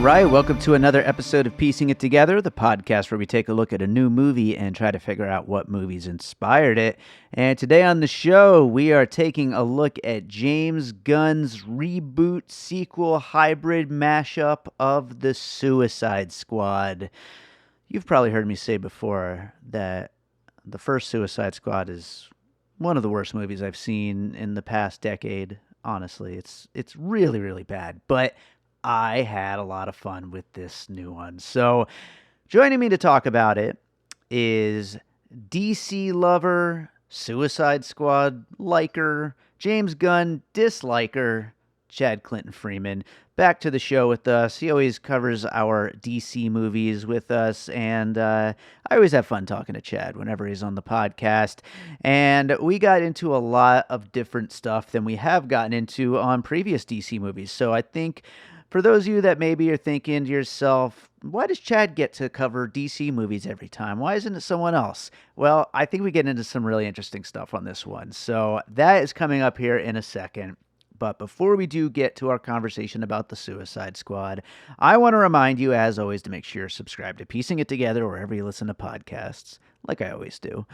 right, welcome to another episode of Piecing It Together, the podcast where we take a look at a new movie and try to figure out what movies inspired it. And today on the show, we are taking a look at James Gunn's reboot, sequel, hybrid mashup of The Suicide Squad. You've probably heard me say before that the first Suicide Squad is one of the worst movies I've seen in the past decade. Honestly, it's really, really bad, but I had a lot of fun with this new one. So, joining me to talk about it is DC lover, Suicide Squad liker, James Gunn disliker, Chad Clinton Freeman. Back to the show with us. He always covers our DC movies with us, and I always have fun talking to Chad whenever he's on the podcast. And we got into a lot of different stuff than we have gotten into on previous DC movies. So I think for those of you that maybe are thinking to yourself, why does Chad get to cover DC movies every time? Why isn't it someone else? Well, I think we get into some really interesting stuff on this one. So that is coming up here in a second. But before we do get to our conversation about the Suicide Squad, I want to remind you, as always, to make sure you're subscribed to Piecing It Together wherever you listen to podcasts, like I always do.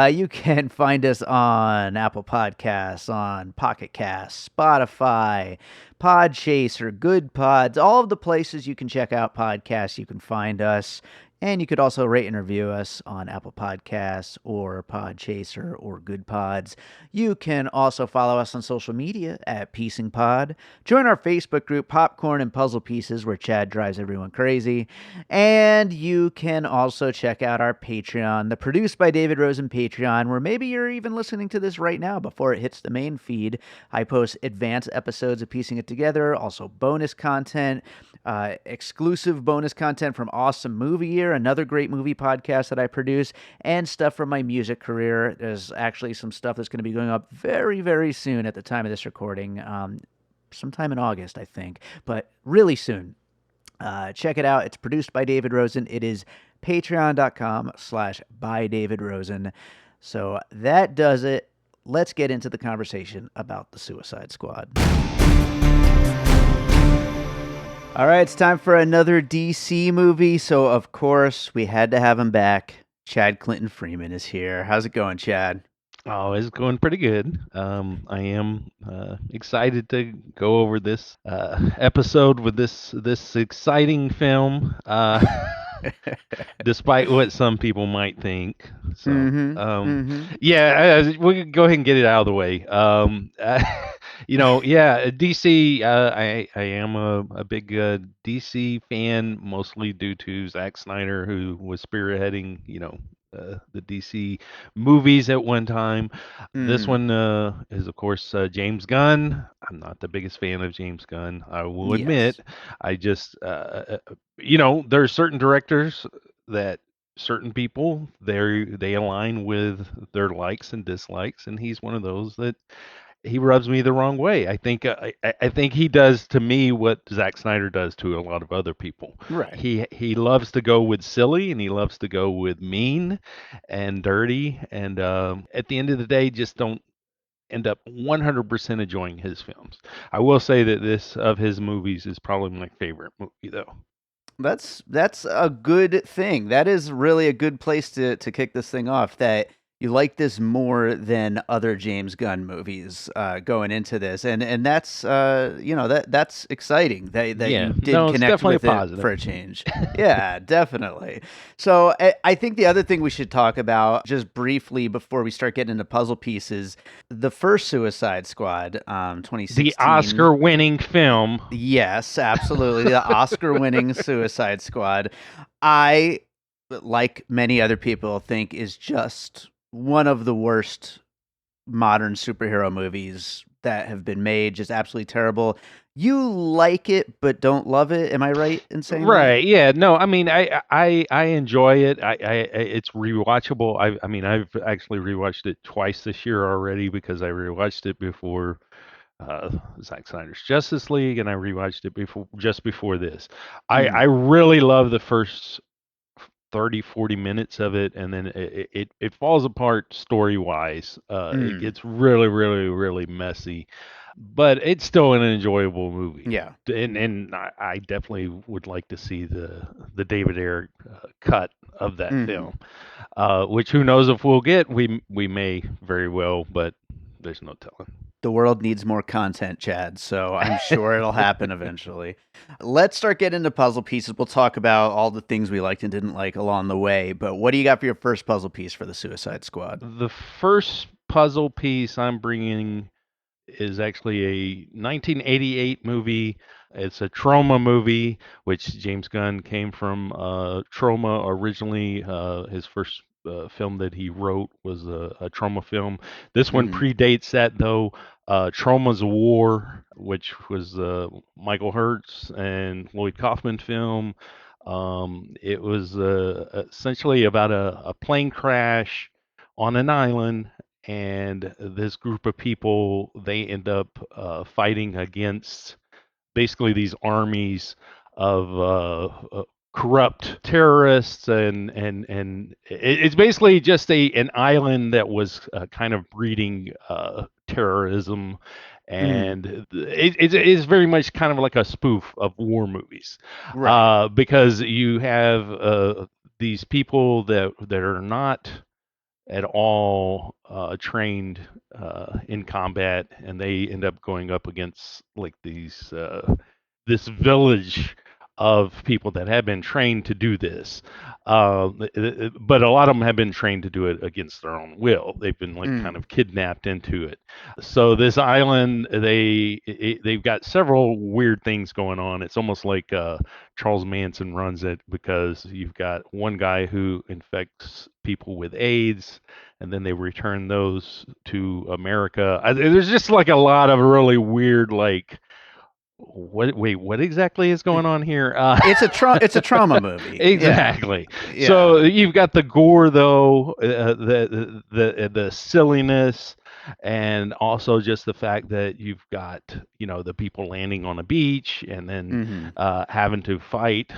You can find us on Apple Podcasts, on Pocket Casts, Spotify, Podchaser, Good Pods, all of the places you can check out podcasts, you can find us. And you could also rate and review us on Apple Podcasts or Podchaser or Good Pods. You can also follow us on social media at Piecing Pod. Join our Facebook group, Popcorn and Puzzle Pieces, where Chad drives everyone crazy. And you can also check out our Patreon, the Produced by David Rosen Patreon, where maybe you're even listening to this right now before it hits the main feed. I post advanced episodes of Piecing It Together, also bonus content, exclusive bonus content from Awesome Movie Year, another great movie podcast that I produce, and stuff from my music career. There's actually some stuff that's going to be going up very, very soon at the time of this recording, sometime in August, I think, but really soon. Check it out. It's produced by David Rosen. It is patreon.com/bydavidrosen. So that does it. Let's get into the conversation about the Suicide Squad. All right, it's time for another DC movie. So, of course, we had to have him back. Chad Clinton Freeman is here. How's it going, Chad? Oh, it's going pretty good. I am excited to go over this episode with this exciting film, despite what some people might think. So, yeah, we can go ahead and get it out of the way. Yeah, DC. I am a big DC fan, mostly due to Zack Snyder, who was spearheading, the DC movies at one time. This one is, of course, James Gunn. I'm not the biggest fan of James Gunn, I will admit. Yes. I just, there are certain directors that certain people they align with their likes and dislikes, and he's one of those that he rubs me the wrong way. I think he does to me what Zack Snyder does to a lot of other people. Right. He loves to go with silly, and he loves to go with mean and dirty, and at the end of the day, just don't end up 100% enjoying his films. I will say that this of his movies is probably my favorite movie, though. That's a good thing. That is really a good place to kick this thing off, that you like this more than other James Gunn movies going into this. And that's that's exciting that Yeah, you did no, it's connect definitely with a it positive. for a change. Yeah, definitely. So I think the other thing we should talk about just briefly before we start getting into puzzle pieces, the first Suicide Squad, 2016. The Oscar-winning film. Yes, absolutely. The Oscar-winning Suicide Squad. I, like many other people, think is just one of the worst modern superhero movies that have been made. Just absolutely terrible. You like it, but don't love it. Am I right in saying that? Right. Yeah. No. I mean, I enjoy it. It's rewatchable. I mean, I've actually rewatched it twice this year already because I rewatched it before uh, Zack Snyder's Justice League, and I rewatched it just before this. I really love the first 30-40 minutes of it, and then it falls apart story wise. It gets really, really, really messy. but it's still an enjoyable movie. Yeah. And I definitely would like to see the David Ayer cut of that Hmm. film, which who knows if we'll get. We may very well, but there's no telling. The world needs more content, Chad, so I'm sure it'll happen eventually. Let's start getting into puzzle pieces. We'll talk about all the things we liked and didn't like along the way, but what do you got for your first puzzle piece for the Suicide Squad? The first puzzle piece I'm bringing is actually a 1988 movie. It's a Troma movie, which James Gunn came from Troma originally. His first film that he wrote was a Troma film. This one Hmm. predates that, though. Troma's War, which was Michael Hertz and Lloyd Kaufman film. It was essentially about a plane crash on an island, and this group of people, they end up fighting against basically these armies of corrupt terrorists, and it's basically just a an island that was kind of breeding terrorism. Hmm. And it is very much kind of like a spoof of war movies, Right. because you have these people that are not at all trained in combat, and they end up going up against like these this village of people that have been trained to do this, but a lot of them have been trained to do it against their own will. They've been like kind Mm. of kidnapped into it. So this island, they've got several weird things going on. It's almost like Charles Manson runs it, because you've got one guy who infects people with AIDS, and then they return those to America. There's just like a lot of really weird, like, what exactly is going on here? It's a trauma movie. Yeah. Exactly. Yeah. So you've got the gore, though, the silliness, and also just the fact that you've got, the people landing on a beach, and then Hmm. having to fight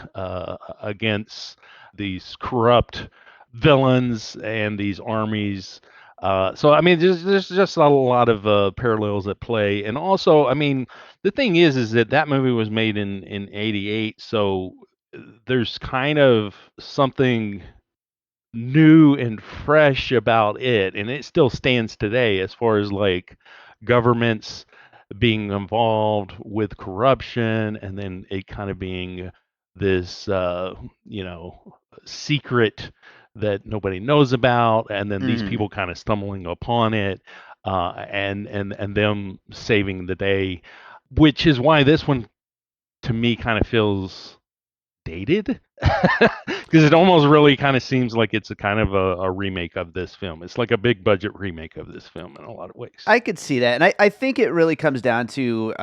against these corrupt villains and these armies. So I mean, there's just a lot of parallels at play, and also, I mean, the thing is that that movie was made in '88, so there's kind of something new and fresh about it, and it still stands today as far as like governments being involved with corruption, and then it kind of being this secret that nobody knows about, and then these Hmm. people kind of stumbling upon it, and them saving the day, which is why this one to me kind of feels dated, because it almost really kind of seems like it's a kind of a remake of this film. It's like a big budget remake of this film in a lot of ways. I could see that, and I think it really comes down to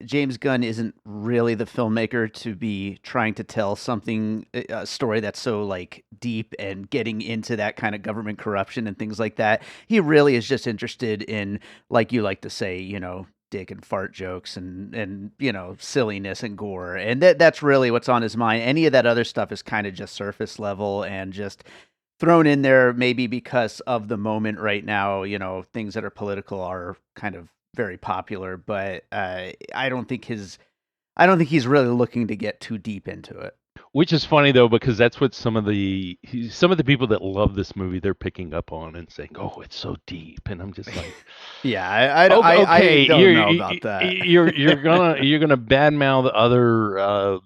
James Gunn isn't really the filmmaker to be trying to tell something, a story that's so like deep and getting into that kind of government corruption and things like that. He really is just interested in, like you like to say, dick and fart jokes and silliness and gore, and that's really what's on his mind. Any of that other stuff is kind of just surface level and just thrown in there maybe because of the moment right now. Things that are political are kind of very popular, but I don't think he's really looking to get too deep into it. Which is funny though, because that's what some of the people that love this movie, they're picking up on and saying, "Oh, it's so deep," and I'm just like, Yeah, "Okay, I okay, don't know about that. you're gonna badmouth other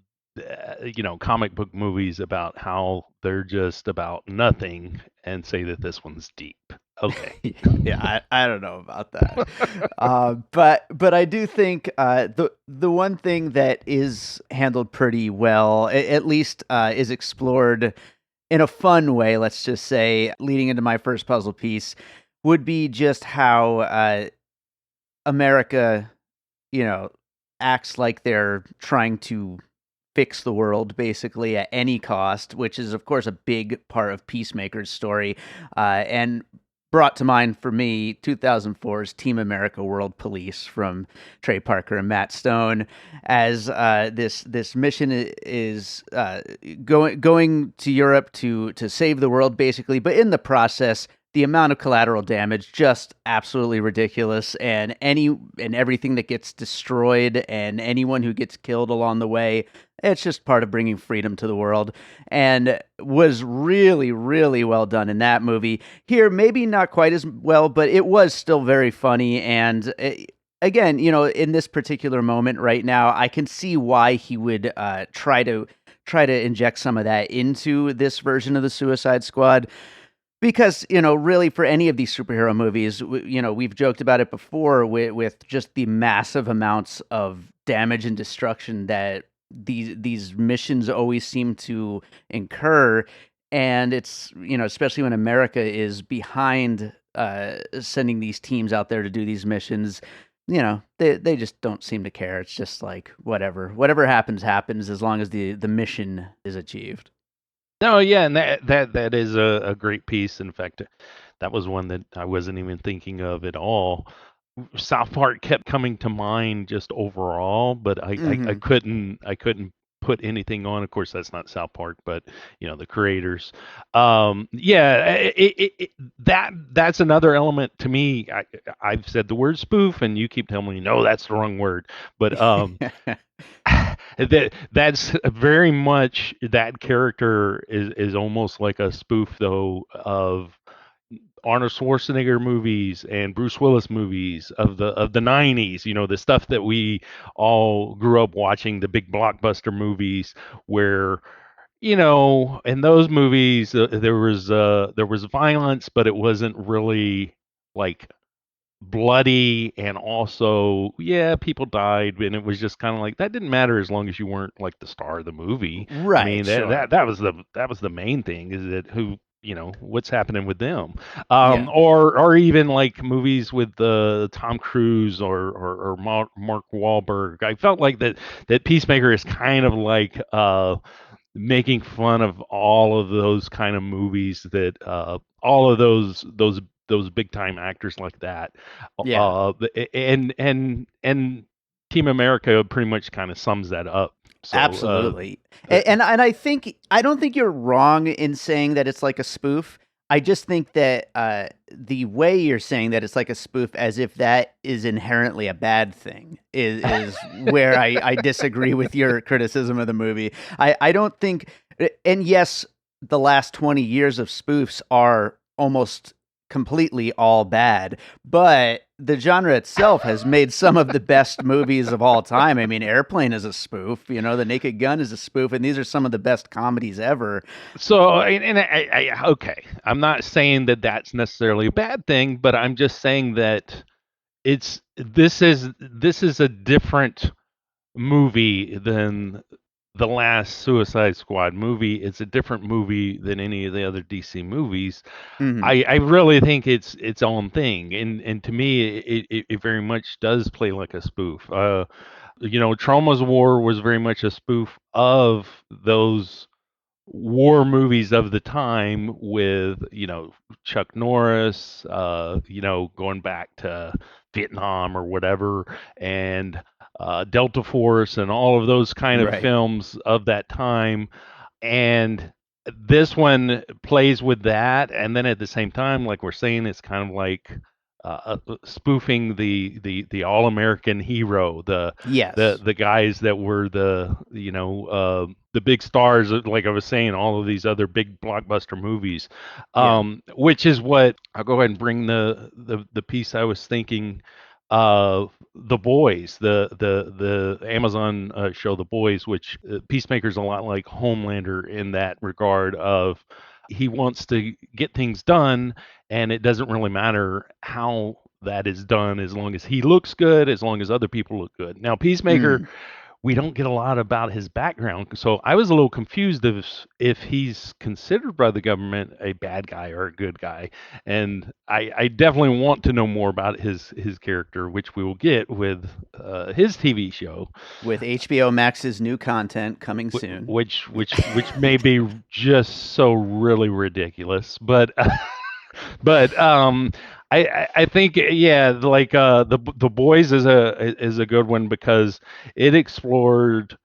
comic book movies about how they're just about nothing, and say that this one's deep." Okay. Yeah, I don't know about that. But I do think the one thing that is handled pretty well, at least is explored in a fun way, let's just say, leading into my first puzzle piece, would be just how America, you know, acts like they're trying to fix the world basically at any cost, which is, of course, a big part of Peacemaker's story. And brought to mind for me 2004's Team America World Police from Trey Parker and Matt Stone, as this mission is going to Europe to save the world basically, but in the process, the amount of collateral damage just absolutely ridiculous, and everything that gets destroyed and anyone who gets killed along the way, it's just part of bringing freedom to the world, and was really, really well done in that movie. Here, maybe not quite as well, but it was still very funny. And again, in this particular moment right now, I can see why he would try to inject some of that into this version of the Suicide Squad. Because, really for any of these superhero movies, we've joked about it before with just the massive amounts of damage and destruction that these missions always seem to incur. And it's, especially when America is behind sending these teams out there to do these missions, they just don't seem to care. It's just like, whatever happens, happens as long as the mission is achieved. No, yeah, and that is a great piece. In fact, that was one that I wasn't even thinking of at all. South Park kept coming to mind just overall, but I Hmm. couldn't put anything on. Of course, that's not South Park, but the creators. Yeah, that's another element to me. I've said the word spoof, and you keep telling me no, that's the wrong word. But that's very much that character is almost like a spoof though of Arnold Schwarzenegger movies and Bruce Willis movies of the 90s, the stuff that we all grew up watching, the big blockbuster movies where in those movies there was violence, but it wasn't really like bloody, and also people died, and it was just kind of like that didn't matter as long as you weren't like the star of the movie. I Right, mean sure. that was the main thing, is that who what's happening with them. Yeah. Or even like movies with Tom Cruise or Mark Wahlberg. I felt like that Peacemaker is kind of like making fun of all of those kind of movies, that all of those big time actors like that. Yeah. And Team America pretty much kind of sums that up. So Absolutely. uh, And I don't think you're wrong in saying that it's like a spoof. I just think that the way you're saying that it's like a spoof, as if that is inherently a bad thing, is where I disagree with your criticism of the movie. I don't think, and yes, the last 20 years of spoofs are almost completely all bad, but the genre itself has made some of the best movies of all time. I mean, Airplane is a spoof, The Naked Gun is a spoof, and these are some of the best comedies ever. so and okay, I'm not saying that that's necessarily a bad thing, but I'm just saying that this is a different movie than the last Suicide Squad movie. It's a different movie than any of the other DC movies. Hmm. I really think it's its own thing, and to me, it very much does play like a spoof. Troma's War was very much a spoof of those war movies of the time, with Chuck Norris, going back to Vietnam or whatever, and Delta Force and all of those kind of Right. films of that time. And this one plays with that, and then at the same time, like we're saying, it's kind of like spoofing the all American hero, Yes. the guys that were the big stars, like I was saying, all of these other big blockbuster movies, Yeah. which is what I'll go ahead and bring the piece I was thinking. The Boys, the Amazon show, The Boys, which Peacemaker's a lot like Homelander in that regard of he wants to get things done, and it doesn't really matter how that is done as long as he looks good, as long as other people look good. Now, Peacemaker, Mm. we don't get a lot about his background, so I was a little confused if he's considered by the government a bad guy or a good guy, and I definitely want to know more about his character, which we will get with his TV show, With HBO Max's new content coming soon. which may be just so really ridiculous, but but I think yeah, like the Boys is a good one because it explored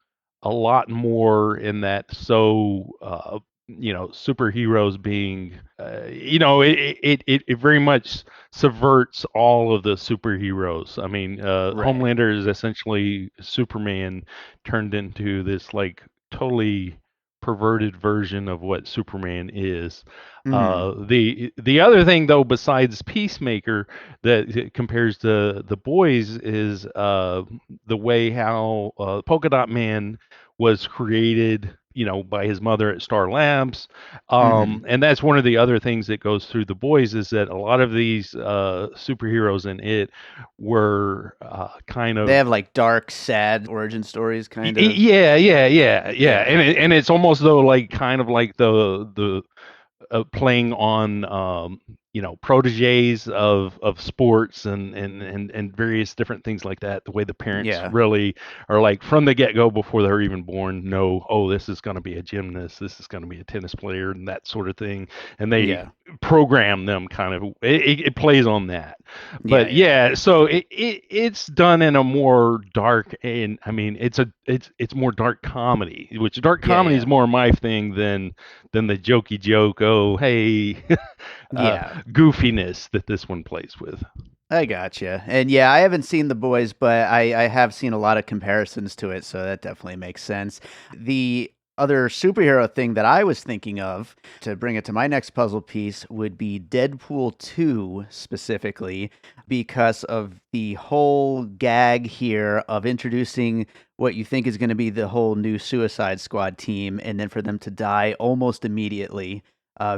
a lot more in that, so superheroes being, it very much subverts all of the superheroes. I mean, Right. Homelander is essentially Superman turned into this like totally perverted version of what Superman is. Hmm. The other thing though, besides Peacemaker, that it compares to the boys is the way how Polka Dot Man was created, by his mother at Star Labs. Hmm. And that's one of the other things that goes through the boys is that a lot of these superheroes in it were kind They of. have like dark, sad origin stories, kind of. Yeah, yeah, yeah, yeah, Yeah. and it's almost though like kind of like the playing on proteges of sports and various different things like that. The way the parents Yeah. really are like from the get go before they're even born know, oh, this is going to be a gymnast, this is going to be a tennis player, and that sort of thing, and they Yeah. program them kind of. It plays on that, Yeah. but Yeah. yeah, so it's done in a more dark, and I mean it's more dark comedy, which dark Yeah. comedy is Yeah. more my thing than the jokey joke, oh hey, Yeah. goofiness that this one plays with. I gotcha. And yeah, I haven't seen The Boys, but I have seen a lot of comparisons to it, so that definitely makes sense. The other superhero thing that I was thinking of to bring it to my next puzzle piece would be Deadpool 2 specifically, because of the whole gag here of introducing what you think is going to be the whole new Suicide Squad team, and then for them to die almost immediately.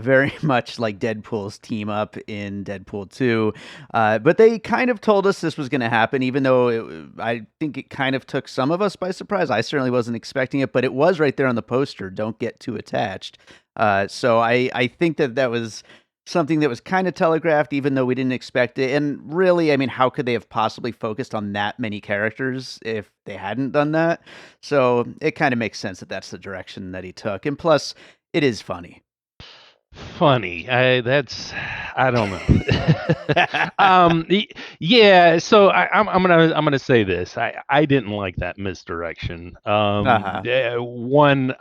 Very much like Deadpool's team up in Deadpool 2. But they kind of told us this was going to happen, even though I think it kind of took some of us by surprise. I certainly wasn't expecting it, but it was right there on the poster. Don't get too attached. So I think that was something that was kind of telegraphed, even though we didn't expect it. And really, I mean, how could they have possibly focused on that many characters if they hadn't done that? So it kind of makes sense that that's the direction that he took. And plus, it is funny. Funny, I don't know. Yeah, so I'm gonna say this. I didn't like that misdirection. Uh-huh. One,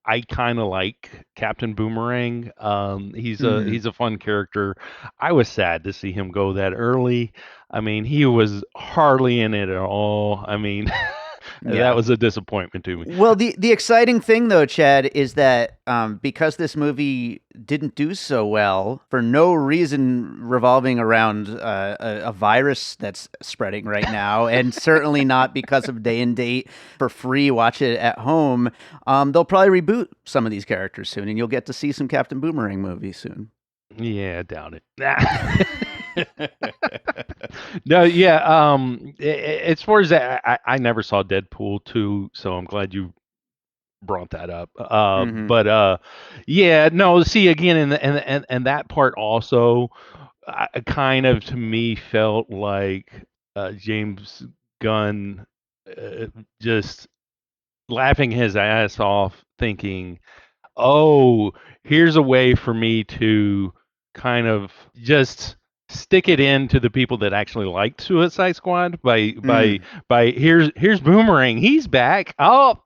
I kind of like Captain Boomerang. Hmm. He's a fun character. I was sad to see him go that early. I mean, he was hardly in it at all. I mean, that Yeah. was a disappointment to me. Well, the exciting thing though, Chad, is that because this movie didn't do so well for no reason revolving around a virus that's spreading right now, and certainly not because of day and date for free, watch it at home. They'll probably reboot some of these characters soon, and you'll get to see some Captain Boomerang movies soon. Yeah, I doubt it. No, yeah. As far as that, I never saw Deadpool 2, so I'm glad you brought that up. Hmm. But yeah, no. See, again, and that part also, kind of to me felt like James Gunn just laughing his ass off, thinking, oh, here's a way for me to kind of just stick it in to the people that actually liked Suicide Squad Mm. by here's Boomerang, he's back. Oh,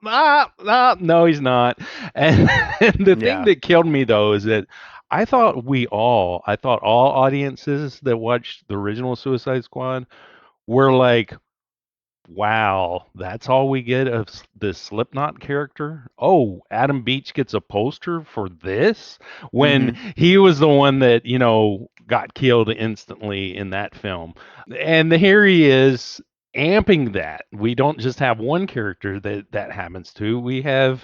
no, he's not. And, and the thing Yeah. that killed me though is that I thought all audiences that watched the original Suicide Squad were like, wow, that's all we get of this Slipknot character? Oh, Adam Beach gets a poster for this when Hmm. he was the one that, got killed instantly in that film. And here he is amping that. We don't just have one character that happens to. We have,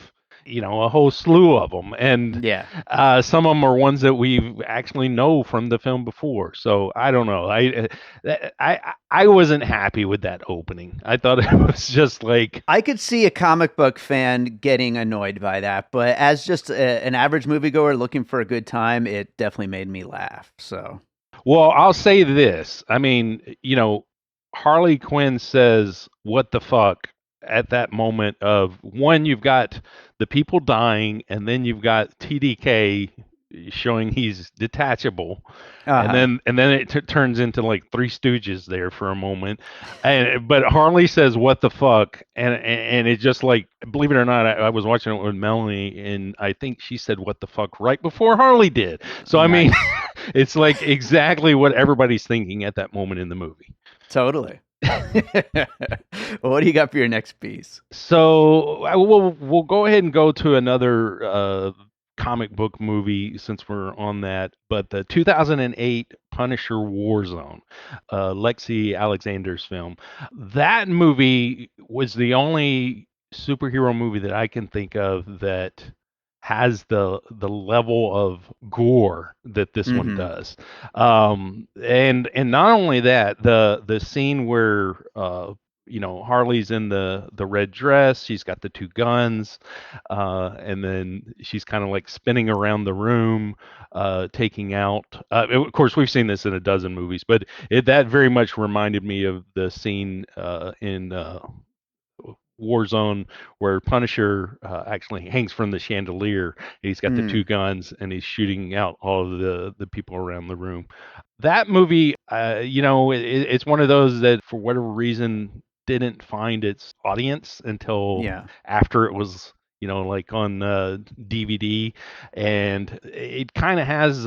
a whole slew of them. And Yeah. some of them are ones that we actually know from the film before. So I don't know. I wasn't happy with that opening. I thought it was just like, I could see a comic book fan getting annoyed by that, but as just an average moviegoer looking for a good time, it definitely made me laugh. So, well, I'll say this. I mean, Harley Quinn says, "What the fuck?" at that moment of one, you've got the people dying, and then you've got TDK. showing he's detachable, and Uh-huh. then it turns into like Three Stooges there for a moment, and but Harley says what the fuck, and it just like, believe it or not, I was watching it with Melanie, and I think she said what the fuck right before Harley did. So I mean, Nice. it's like exactly what everybody's thinking at that moment in the movie. Totally. Well, what do you got for your next piece? So we'll go ahead and go to another comic book movie since we're on that. But the 2008 Punisher Warzone, Lexi Alexander's film, that movie was the only superhero movie that I can think of that has the level of gore that this one Mm-hmm. does. And not only that, the scene where Harley's in the red dress. She's got the two guns, and then she's kind of like spinning around the room, taking out. Of course, we've seen this in a dozen movies, but that very much reminded me of the scene in Warzone where Punisher actually hangs from the chandelier. He's got the two Mm. guns and he's shooting out all of the people around the room. That movie, it's one of those that for whatever reason didn't find its audience until Yeah. after it was, like on DVD, and it kind of has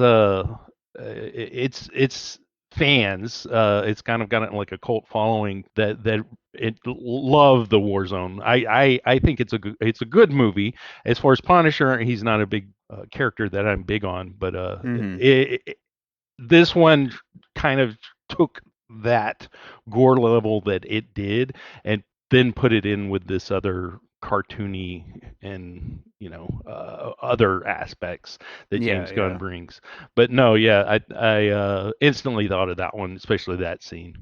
it's fans. It's kind of got like a cult following that it love the Warzone. I think it's a good movie. As far as Punisher, he's not a big character that I'm big on, but Mm-hmm. this one kind of took that gore level that it did and then put it in with this other cartoony and other aspects that Yeah, James Gunn yeah. brings. But no, yeah, I instantly thought of that one, especially that scene.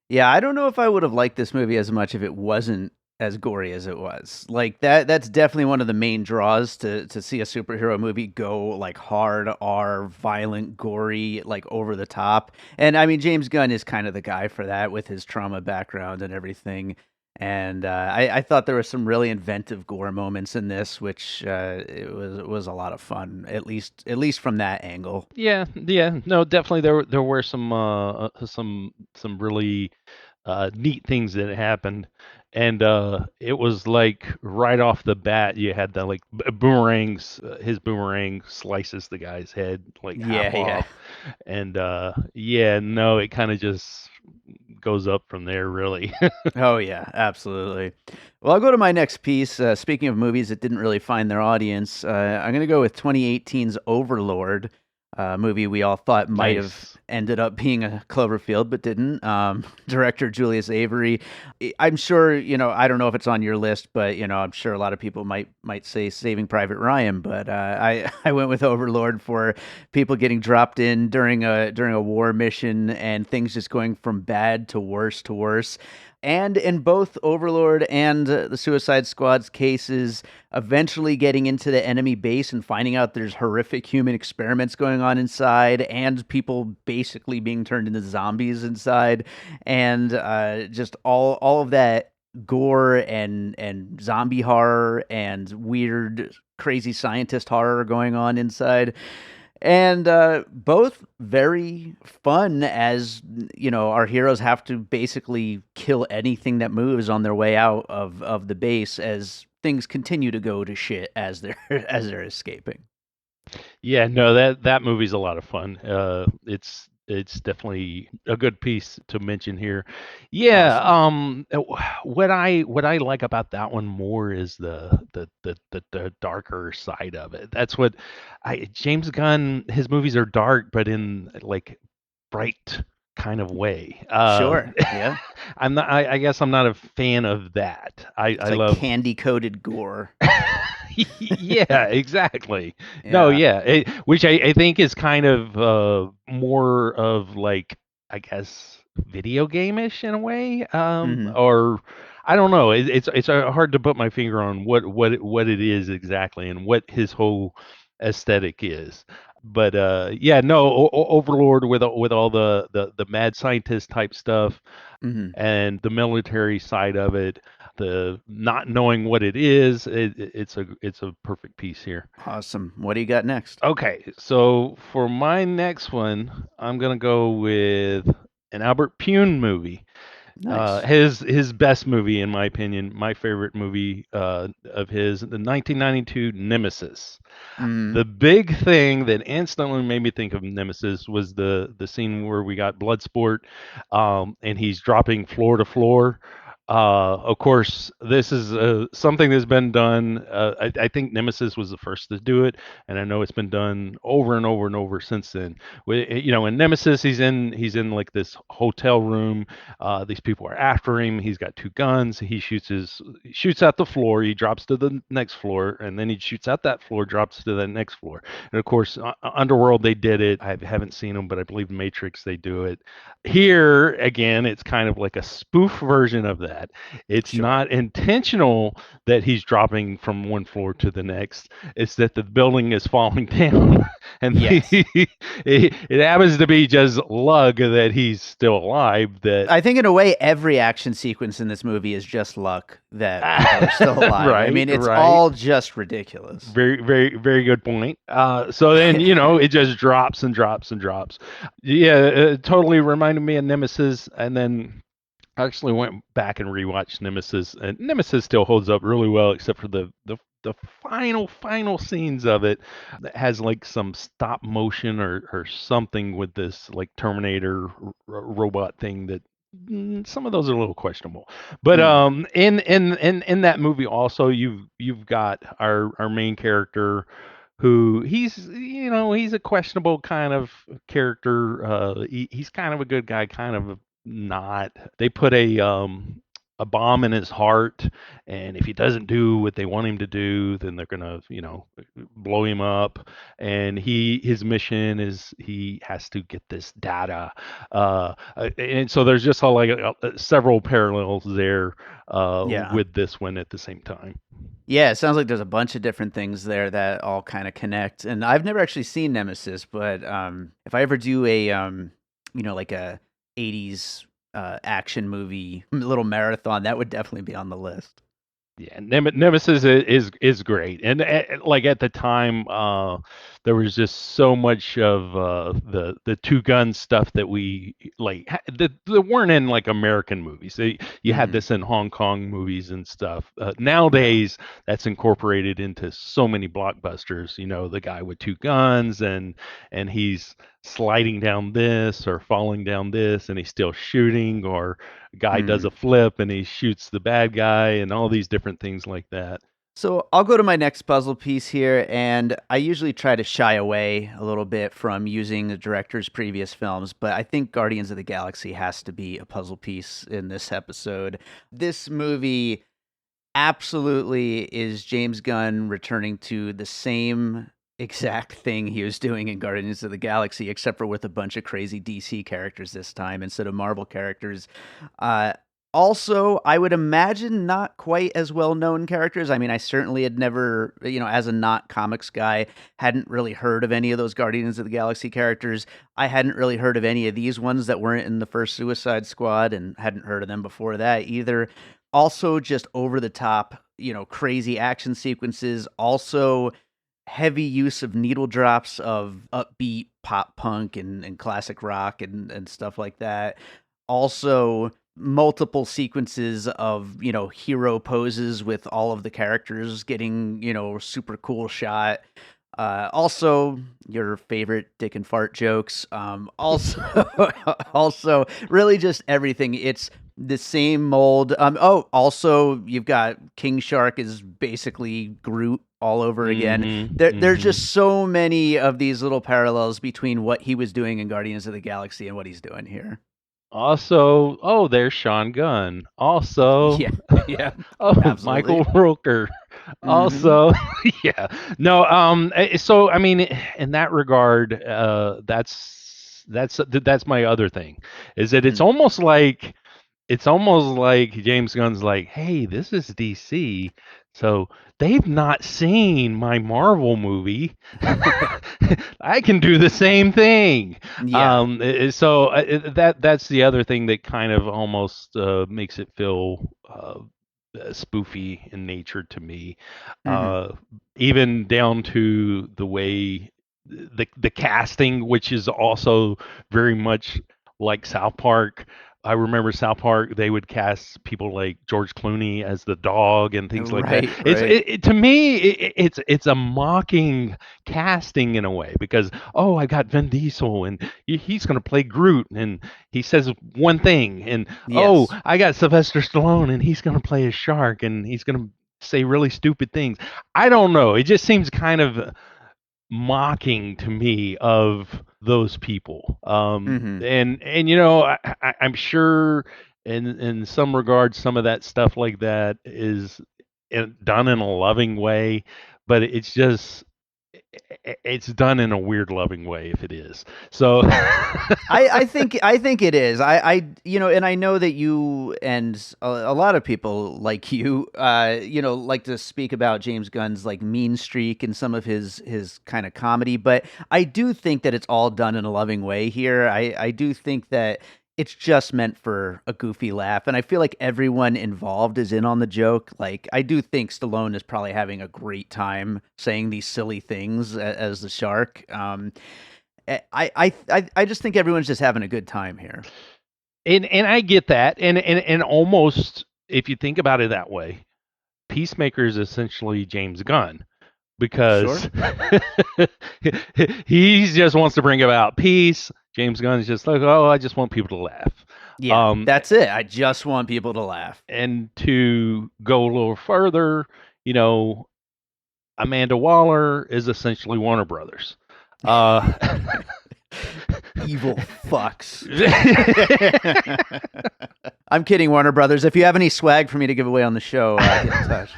Yeah, I don't know if I would have liked this movie as much if it wasn't as gory as it was. Like that's definitely one of the main draws to see a superhero movie go like hard R, violent, gory, like over the top. And I mean James Gunn is kind of the guy for that with his trauma background and everything. And I thought there were some really inventive gore moments in this, which it was a lot of fun, at least from that angle. Yeah, yeah, no, definitely there were some really neat things that happened, and it was like right off the bat you had the like boomerangs. His boomerang slices the guy's head like half Yeah, yeah. off, and yeah, no, it kind of just goes up from there, really. Oh yeah, absolutely. Well, I'll go to my next piece. Speaking of movies that didn't really find their audience, I'm going to go with 2018's Overlord, a movie we all thought might have Nice. ended up being a Cloverfield, but didn't. Director Julius Avery. I'm sure I don't know if it's on your list, but I'm sure a lot of people might say Saving Private Ryan, but I went with Overlord for people getting dropped in during a war mission and things just going from bad to worse to worse. And in both Overlord and the Suicide Squad's cases, eventually getting into the enemy base and finding out there's horrific human experiments going on inside, and people basically being turned into zombies inside, and just all of that gore and zombie horror and weird, crazy scientist horror going on inside, and both very fun as our heroes have to basically kill anything that moves on their way out of the base as things continue to go to shit as they're as they're escaping. Yeah, no, that movie's a lot of fun. It's definitely a good piece to mention here. Yeah, Awesome. what I like about that one more is the darker side of it. That's what I James Gunn, his movies are dark, but in like bright kind of way. Sure. Yeah. I guess I'm not a fan of that. I It's I like love candy coated gore. yeah, exactly. No, Yeah. yeah, which I think is kind of more of like, I guess, video game-ish in a way, Hmm. or I don't know. It's hard to put my finger on what it is exactly and what his whole aesthetic is. But yeah, no, Overlord with all the mad scientist type stuff Hmm. and the military side of it, the not knowing what it is, it's a perfect piece here. Awesome. What do you got next? Okay, so for my next one, I'm gonna go with an Albert Pune movie. Nice. His best movie, in my opinion, my favorite movie of his, the 1992 Nemesis. Hmm. The big thing that instantly made me think of Nemesis was the scene where we got Bloodsport, and he's dropping floor to floor. Of course, this is something that's been done. I think Nemesis was the first to do it, and I know it's been done over and over and over since then. In Nemesis, he's in like this hotel room. These people are after him. He's got two guns. He shoots out the floor. He drops to the next floor, and then he shoots out that floor, drops to the next floor. And of course, Underworld they did it. I haven't seen them, but I believe Matrix they do it. Here again, it's kind of like a spoof version of that. It's Sure. not intentional that he's dropping from one floor to the next. It's that the building is falling down, and Yes. it happens to be just luck that he's still alive. That I think in a way, every action sequence in this movie is just luck that people are still alive. I right, mean, it's right. all just ridiculous. Very, very, very good point. So then, it just drops and drops and drops. Yeah, it totally reminded me of Nemesis. And then I actually went back and rewatched Nemesis, and Nemesis still holds up really well, except for the final scenes of it that has like some stop motion or something with this like Terminator robot thing that some of those are a little questionable. But Mm, in that movie also you've got our main character who he's a questionable kind of character. He's kind of a good guy, kind of not. They put a bomb in his heart, and if he doesn't do what they want him to do, then they're gonna blow him up. And his mission is he has to get this data, and so there's just like several parallels there yeah. with this one at the same time. Yeah, it sounds like there's a bunch of different things there that all kind of connect. And I've never actually seen Nemesis, but if I ever do a like a 80s action movie little marathon, that would definitely be on the list. Yeah, Nemesis is great, and like at the time, there was just so much of the two gun stuff that we like that weren't in like American movies. You had Mhm. this in Hong Kong movies and stuff. Yeah. Nowadays, that's incorporated into so many blockbusters. The guy with two guns and he's sliding down this or falling down this, and he's still shooting, or guy does a Mhm. flip and he shoots the bad guy and all these different things like that. So I'll go to my next puzzle piece here, and I usually try to shy away a little bit from using the director's previous films, but I think Guardians of the Galaxy has to be a puzzle piece in this episode. This movie absolutely is James Gunn returning to the same exact thing he was doing in Guardians of the Galaxy, except for with a bunch of crazy DC characters this time instead of Marvel characters. Uh, Also, I would imagine not quite as well known characters. I mean, I certainly had never, as a not comics guy, hadn't really heard of any of those Guardians of the Galaxy characters. I hadn't really heard of any of these ones that weren't in the first Suicide Squad and hadn't heard of them before that either. Also, just over the top, crazy action sequences. Also, heavy use of needle drops of upbeat pop punk and classic rock and stuff like that. Also, multiple sequences of, hero poses with all of the characters getting, super cool shot. Also, your favorite dick and fart jokes. Also, also, really just everything. It's the same mold. Oh, also, you've got King Shark is basically Groot all over again. There's Mm-hmm. just so many of these little parallels between what he was doing in Guardians of the Galaxy and what he's doing here. Also, oh, there's Sean Gunn. Also, Yeah, yeah, oh, Michael absolutely. Rooker. Hmm. Also, yeah. No, so I mean, in that regard, that's my other thing, is that Hmm. it's almost like James Gunn's like, hey, this is DC. So they've not seen my Marvel movie. I can do the same thing. Yeah. That's the other thing that kind of almost makes it feel spoofy in nature to me. Hmm. Uh, Even down to the way the casting, which is also very much like South Park. I remember South Park; they would cast people like George Clooney as the dog and things like that. Right, right. To me, it's a mocking casting in a way because I got Vin Diesel and he's going to play Groot and he says one thing, and Yes. I got Sylvester Stallone and he's going to play a shark and he's going to say really stupid things. I don't know. It just seems kind of mocking to me of those people. Hmm. And I'm sure in some regards some of that stuff like that is done in a loving way, but it's done in a weird loving way if it is. So I think it is. And I know that you and a lot of people like you, like to speak about James Gunn's like mean streak and some of his kind of comedy, but I do think that it's all done in a loving way here. I do think that it's just meant for a goofy laugh, and I feel like everyone involved is in on the joke. Like I do think Stallone is probably having a great time saying these silly things as the shark. I just think everyone's just having a good time here. and I get that, and almost if you think about it that way, Peacemaker is essentially James Gunn Sure. because he just wants to bring about peace. James Gunn is just like, I just want people to laugh. Yeah, Um, that's it. I just want people to laugh. and to go a little further, you know, Amanda Waller is essentially Warner Brothers. Uh, Evil fucks. I'm kidding, Warner Brothers. If you have any swag for me to give away on the show, get in touch.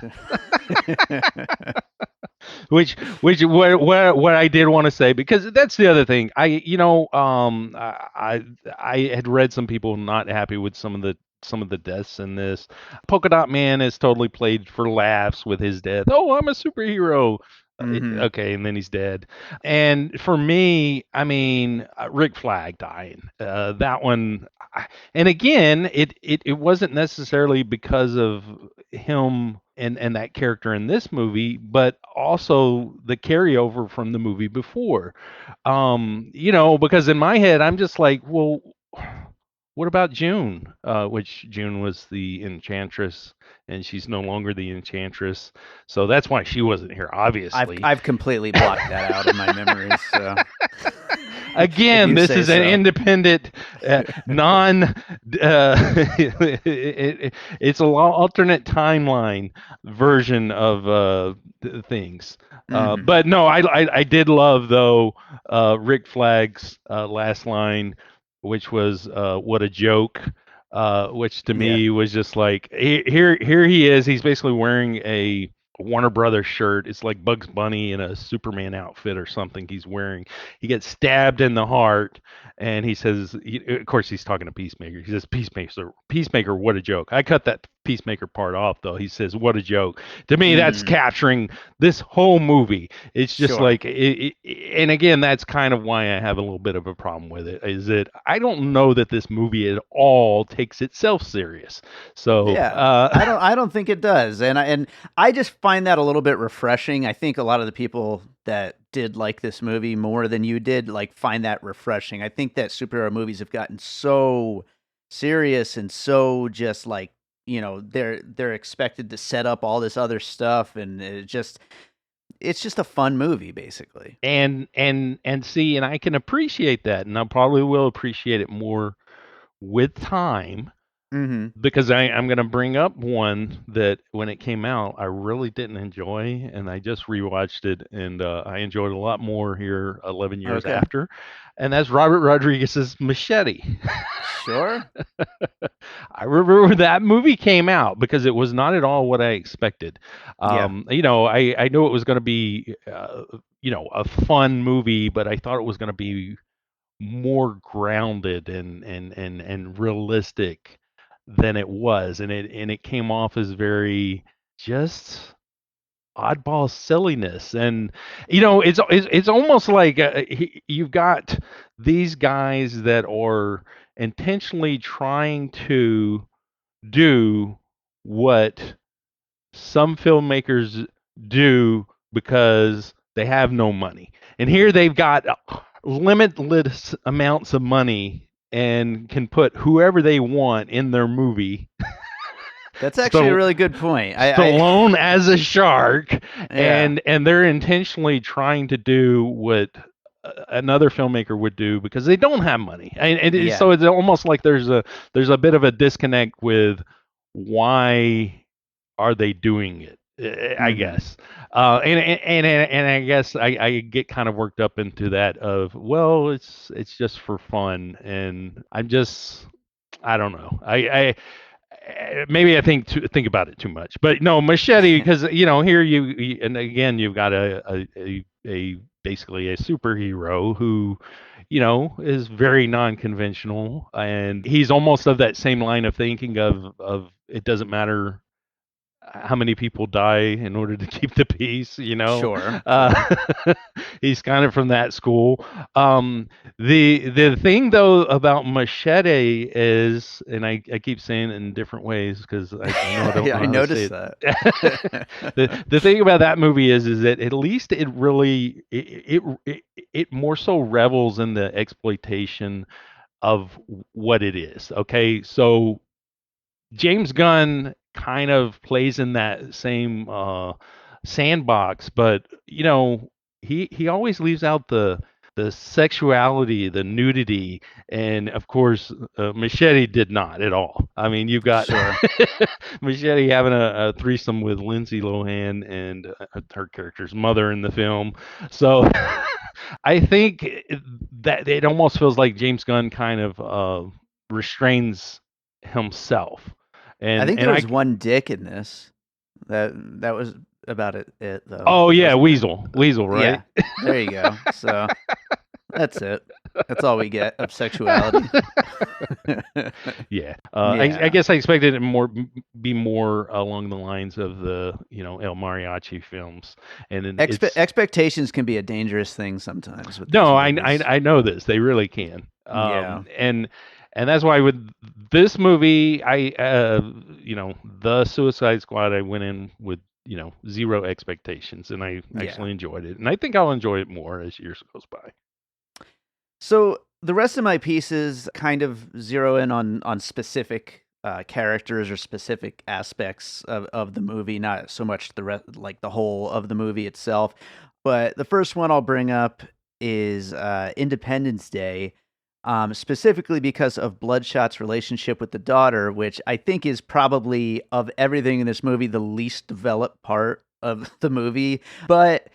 What I did want to say, because that's the other thing. I had read some people not happy with some of the deaths in this. Polka Dot Man is totally played for laughs with his death. Oh, I'm a superhero. Hmm. Okay, and then he's dead. And for me, I mean, Rick Flag dying. That one, and again, it wasn't necessarily because of him and that character in this movie, but also the carryover from the movie before. Because in my head, I'm just like, well, what about June? Which June was the Enchantress, and she's no longer the Enchantress, so that's why she wasn't here, I've obviously. I've completely blocked that out of my memories. So, if Again, you this say is an so. independent, non. It's a alternate timeline version of things. Hmm. But no, I did love though Rick Flag's last line, which was "What a joke." Which to Yeah. me was just like here he is. He's basically wearing a Warner Brothers shirt. It's like Bugs Bunny in a Superman outfit or something he's wearing. He gets stabbed in the heart, and he says, of course, he's talking to Peacemaker. He says, Peacemaker, what a joke. I cut that Peacemaker part off, though. He says, what a joke. To me, that's Hmm. capturing this whole movie. It's just Sure. like, and again, that's kind of why I have a little bit of a problem with it, is that I don't know that this movie at all takes itself serious. So, Yeah, I don't think it does, and I just find that a little bit refreshing. I think a lot of the people that did like this movie more than you did like find that refreshing. I think that superhero movies have gotten so serious and so just like they're expected to set up all this other stuff, and it's just a fun movie basically. and see, and I can appreciate that, and I probably will appreciate it more with time Hmm. because I'm going to bring up one that when it came out, I really didn't enjoy, and I just rewatched it, and I enjoyed it a lot more here 11 years Okay, after, and that's Robert Rodriguez's Machete. sure. I remember when that movie came out because it was not at all what I expected. Yeah. I knew it was going to be, a fun movie, but I thought it was going to be more grounded and realistic than it was, and it came off as very just oddball silliness. And it's almost like you've got these guys that are intentionally trying to do what some filmmakers do because they have no money. And here they've got limitless amounts of money and can put whoever they want in their movie. That's actually a really good point. Stallone as a shark, Yeah. and they're intentionally trying to do what another filmmaker would do because they don't have money, Yeah. so it's almost like there's a bit of a disconnect with why are they doing it. I Mhm. guess, and I guess I get kind of worked up into that of, well, it's just for fun, and I don't know. Maybe I think about it too much, but no, Machete, because here and again you've got a basically a superhero who is very non-conventional, and he's almost of that same line of thinking of it doesn't matter how many people die in order to keep the peace. Sure, uh, sure. he's kind of from that school. The thing though about Machete is, and I keep saying it in different ways because I know I don't Yeah, know I how to say noticed it. that. The thing about that movie is that at least it really it more so revels in the exploitation of what it is. Okay, so James Gunn kind of plays in that same sandbox, but he always leaves out the sexuality, the nudity, and of course, Machete did not at all. I mean, you've got Sure. Machete having a threesome with Lindsay Lohan and her character's mother in the film. So I think that it almost feels like James Gunn kind of restrains himself. I and think and there I was one dick in this. That was about it though, Oh yeah, wasn't it? Weasel, right? Yeah. There you go. So that's it. That's all we get of sexuality. Yeah. I Yeah. guess I expected it be more along the lines of the El Mariachi films, and then it's Expectations can be a dangerous thing sometimes with these no, movies. I know this. They really can. Yeah. And that's why with this movie, the Suicide Squad, I went in with zero expectations, and I Yeah. actually enjoyed it, and I think I'll enjoy it more as years goes by. So the rest of my pieces kind of zero in on specific characters or specific aspects of the movie, not so much the like the whole of the movie itself. But the first one I'll bring up is Independence Day, specifically because of Bloodshot's relationship with the daughter, which I think is probably of everything in this movie the least developed part of the movie. But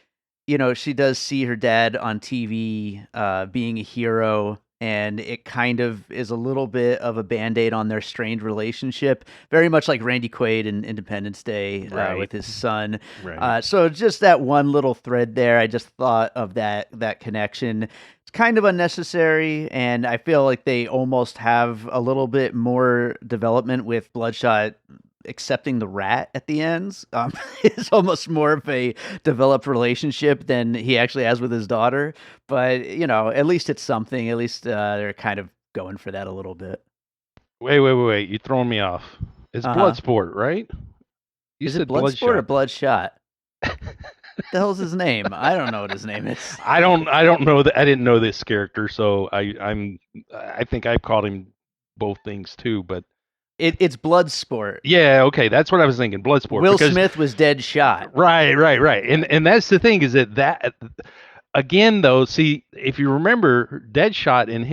she does see her dad on TV being a hero, and it kind of is a little bit of a band-aid on their strained relationship, very much like Randy Quaid in Independence Day Right. with his son. Right. So just that one little thread there, I just thought of that connection. It's kind of unnecessary, and I feel like they almost have a little bit more development with Bloodshot accepting the rat at the ends. It's almost more of a developed relationship than he actually has with his daughter. But at least it's something. At least they're kind of going for that a little bit. Wait! You're throwing me off. It's Uh huh. Bloodsport, right? You Is it said Bloodsport or Bloodshot. Bloodshot? What the hell's his name? I don't know what his name is. I don't know that. I didn't know this character, so I think I've called him both things too. But It's Bloodsport. yeah, okay, that's what I was thinking. Bloodsport, Will because Smith was dead shot. right, Yeah. and that's the thing is that again though. See, if you remember, Deadshot and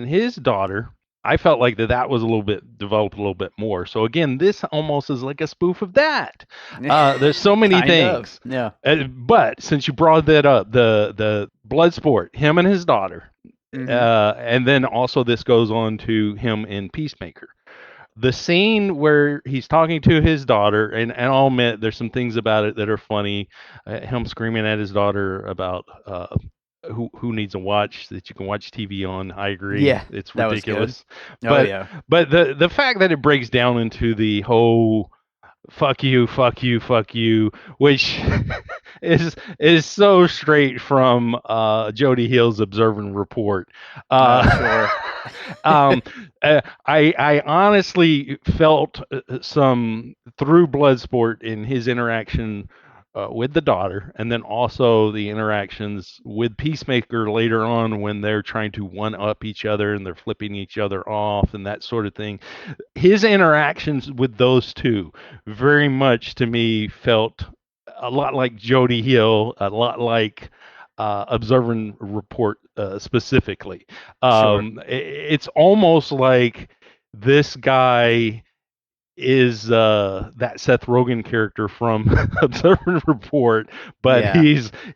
his daughter. I felt like that was a little bit developed a little bit more. So again, this almost is like a spoof of that. There's so many Kind of. things. Yeah. But since you brought that up, the Bloodsport, him and his daughter, Hmm. and then also this goes on to him in Peacemaker. The scene where he's talking to his daughter, and I'll admit there's some things about it that are funny. Him screaming at his daughter about who needs a watch that you can watch TV on. I agree, Yeah, it's that was good. ridiculous. Oh But yeah. but the fact that it breaks down into the whole fuck you, fuck you, fuck you, which is so straight from Jody Hill's Observe and Report. Sure. Um, I honestly felt some through Bloodsport in his interaction with the daughter, and then also the interactions with Peacemaker later on when they're trying to one up each other and they're flipping each other off and that sort of thing. His interactions with those two very much to me felt a lot like Jody Hill, a lot like Observe and Report specifically. Sure. It's almost like this guy is that Seth Rogen character from Observe and Report, but Yeah.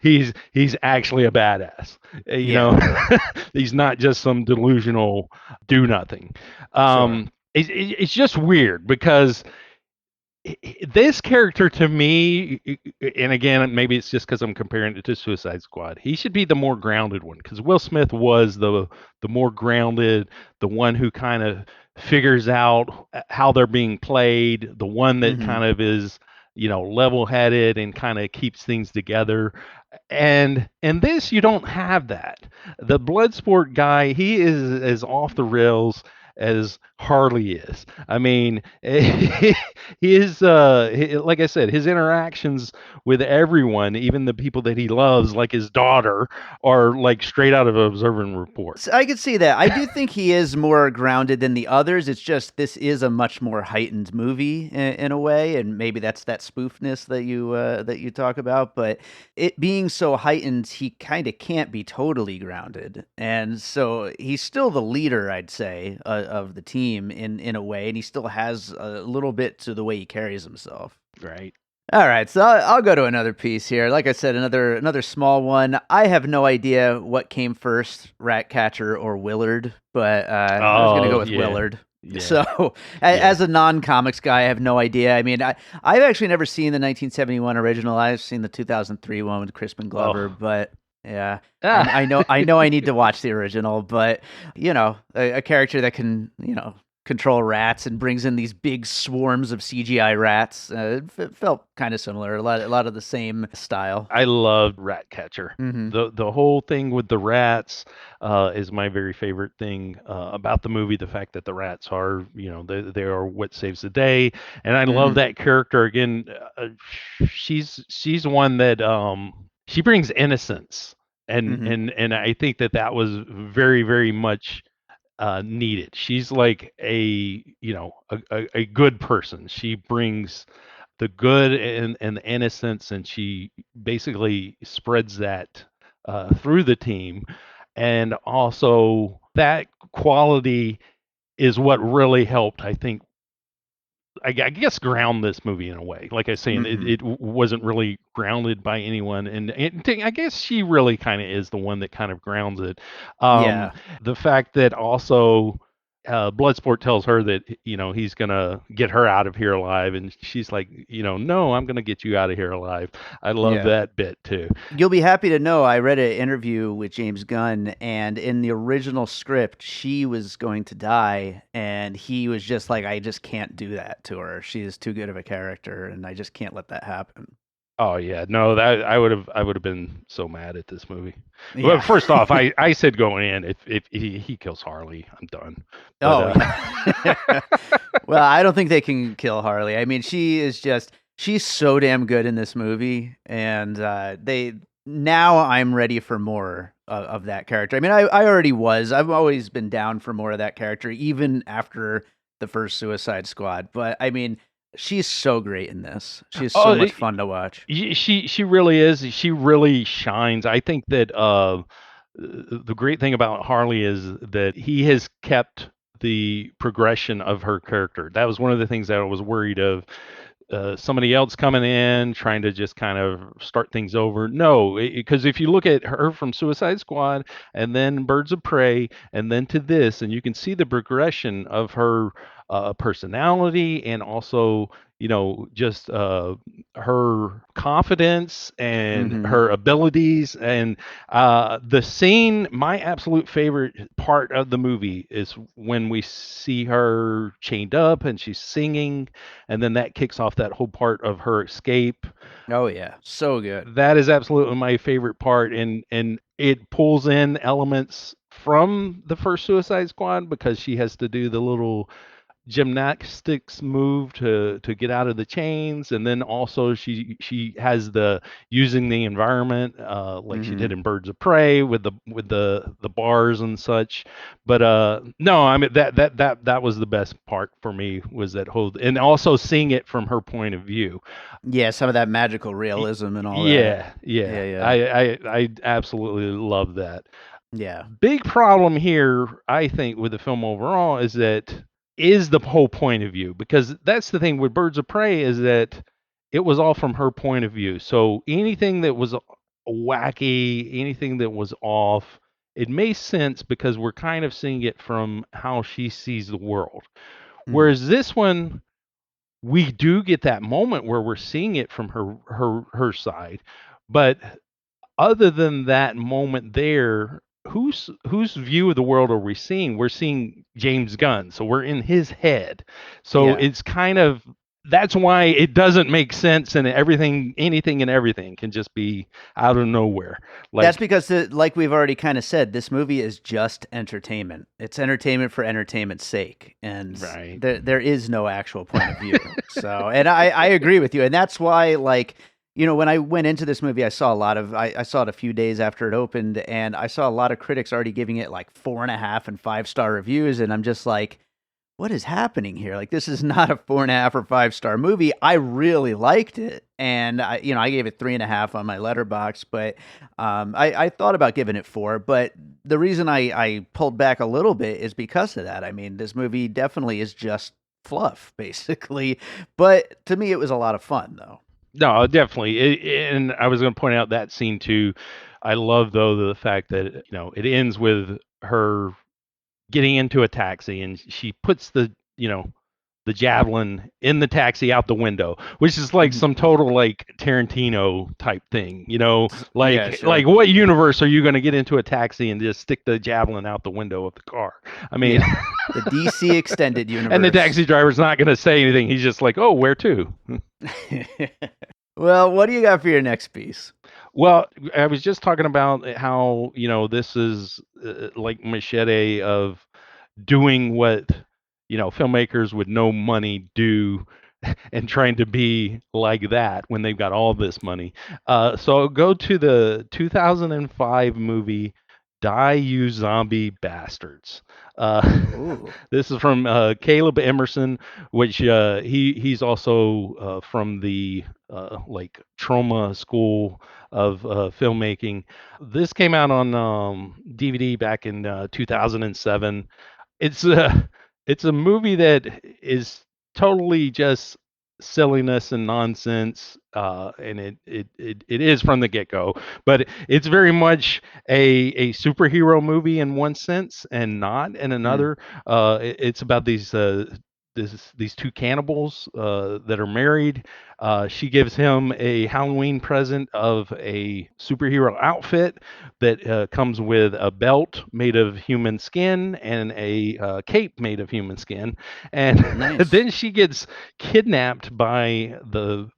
he's actually a badass. You Yeah. know, he's not just some delusional do nothing. Sure. It's just weird because this character to me, and again, maybe it's just because I'm comparing it to Suicide Squad. He should be the more grounded one because Will Smith was the more grounded, the one who kind of figures out how they're being played, the one that Hmm. kind of is level-headed and kind of keeps things together. And this you don't have that. The Bloodsport guy, he is as off the rails as Harley is. I mean, he is like I said, his interactions with everyone, even the people that he loves, like his daughter, are like straight out of Observe and Report. So I could see that. I do think he is more grounded than the others. It's just this is a much more heightened movie in a way, and maybe that's that spoofness that you talk about. But it being so heightened, he kind of can't be totally grounded, and so he's still the leader, I'd say, of the team in a way, and he still has a little bit to the way he carries himself. Right. All right, so I'll go to another piece here. Like I said, another small one. I have no idea what came first, Ratcatcher or Willard, but I was gonna go Oh with yeah. Willard. Yeah. So, Yeah. as a non-comics guy, I have no idea. I mean, I've actually never seen the 1971 original. I've seen the 2003 one with Crispin Glover, Oh. but yeah, I Ah. know I need to watch the original, but a character that can control rats and brings in these big swarms of CGI rats. It felt kind of similar, a lot of the same style. I loved Ratcatcher. Hmm. The whole thing with the rats is my very favorite thing about the movie. The fact that the rats are, they are what saves the day, and I love Hmm. that character. Again, she's one that she brings innocence, and Hmm. and and I think that was very very much needed. She's like a good person. She brings the good and the innocence, and she basically spreads that through the team. And also, that quality is what really helped, I think. I guess ground this movie in a way. Like I was saying, Hmm. it wasn't really grounded by anyone, and I guess she really kind of is the one that kind of grounds it. Um, Yeah. the fact that also Bloodsport tells her that he's gonna get her out of here alive, and she's like, no, I'm gonna get you out of here alive. I love Yeah. that bit too. You'll be happy to know I read an interview with James Gunn, and in the original script, she was going to die, and he was just like, I just can't do that to her. She is too good of a character, and I just can't let that happen. Oh yeah, no, that I would have been so mad at this movie. Well, Yeah. first off, I said going in, if he kills Harley, I'm done. But Oh, yeah. Well, I don't think they can kill Harley. I mean, she's so damn good in this movie, and they now I'm ready for more of that character. I mean, I already was. I've always been down for more of that character, even after the first Suicide Squad. But I mean, she's so great in this. She's so oh, much fun to watch. she really is. She really shines. I think that the great thing about Harley is that he has kept the progression of her character. That was one of the things that I was worried of. Somebody else coming in trying to just kind of start things over. No, because if you look at her from Suicide Squad and then Birds of Prey and then to this, and you can see the progression of her personality, and also just her confidence and Mm-hmm. her abilities. And the scene, my absolute favorite part of the movie, is when we see her chained up and she's singing, and then that kicks off that whole part of her escape. Oh yeah, so good. That is absolutely my favorite part, and it pulls in elements from the first Suicide Squad, because she has to do the little gymnastics move to get out of the chains, and then also she has the using the environment, like she Mm-hmm. did in Birds of Prey with the bars and such. But no, I mean that was the best part for me, was that whole, and also seeing it from her point of view. Yeah, some of that magical Y- realism and all that. yeah, yeah, Yeah, yeah, I absolutely love that. yeah. Big problem here, I think, with the film overall is that, is the whole point of view, because that's the thing with Birds of Prey, is that it was all from her point of view. So anything that was wacky, anything that was off, it makes sense because we're kind of seeing it from how she sees the world. Mm. Whereas this one, we do get that moment where we're seeing it from her side, but other than that moment there, whose view of the world are we seeing? We're seeing James Gunn, so we're in his head. So Yeah. it's kind of, that's why it doesn't make sense, and everything, anything and everything can just be out of nowhere. That's Like, because, like we've already kind of said, this movie is just entertainment. It's entertainment for entertainment's sake, and right. there is no actual point of view. So, and I agree with you, and that's why, like, when I went into this movie, I saw a lot of I saw it a few days after it opened, and I saw a lot of critics already giving it like 4.5 and 5-star reviews, and I'm just like, what is happening here? Like, this is not a 4.5 or 5-star movie. I really liked it, and I gave it 3.5 on my letterbox. But I thought about giving it 4. But the reason I pulled back a little bit is because of that. I mean, this movie definitely is just fluff, basically. But to me, it was a lot of fun, though. No, definitely. And I was going to point out that scene too. I love, though, the fact that it ends with her getting into a taxi, and she puts the javelin in the taxi out the window, which is like Mhm. some total like Tarantino type thing, Yeah, like sure. what universe are you going to get into a taxi and just stick the javelin out the window of the car? I mean, Yeah, the DC extended and the universe. taxi driver's not going to say anything. He's just like, "Oh, where to?" Well, what do you got for your next piece? Well, I was just talking about how, this is like Machete of doing what, filmmakers with no money do, and trying to be like that when they've got all this money. So go to the 2005 movie Die You Zombie Bastards. Ooh. This is from Caleb Emerson, which he's also from the like Troma school of filmmaking. This came out on DVD back in 2007. It's a movie that is totally just silliness and nonsense, and it is from the get go. But it's very much a superhero movie in one sense, and not in Mm. another. It's about these two cannibals that are married. She gives him a Halloween present of a superhero outfit that comes with a belt made of human skin and a cape made of human skin. And Nice. then she gets kidnapped by the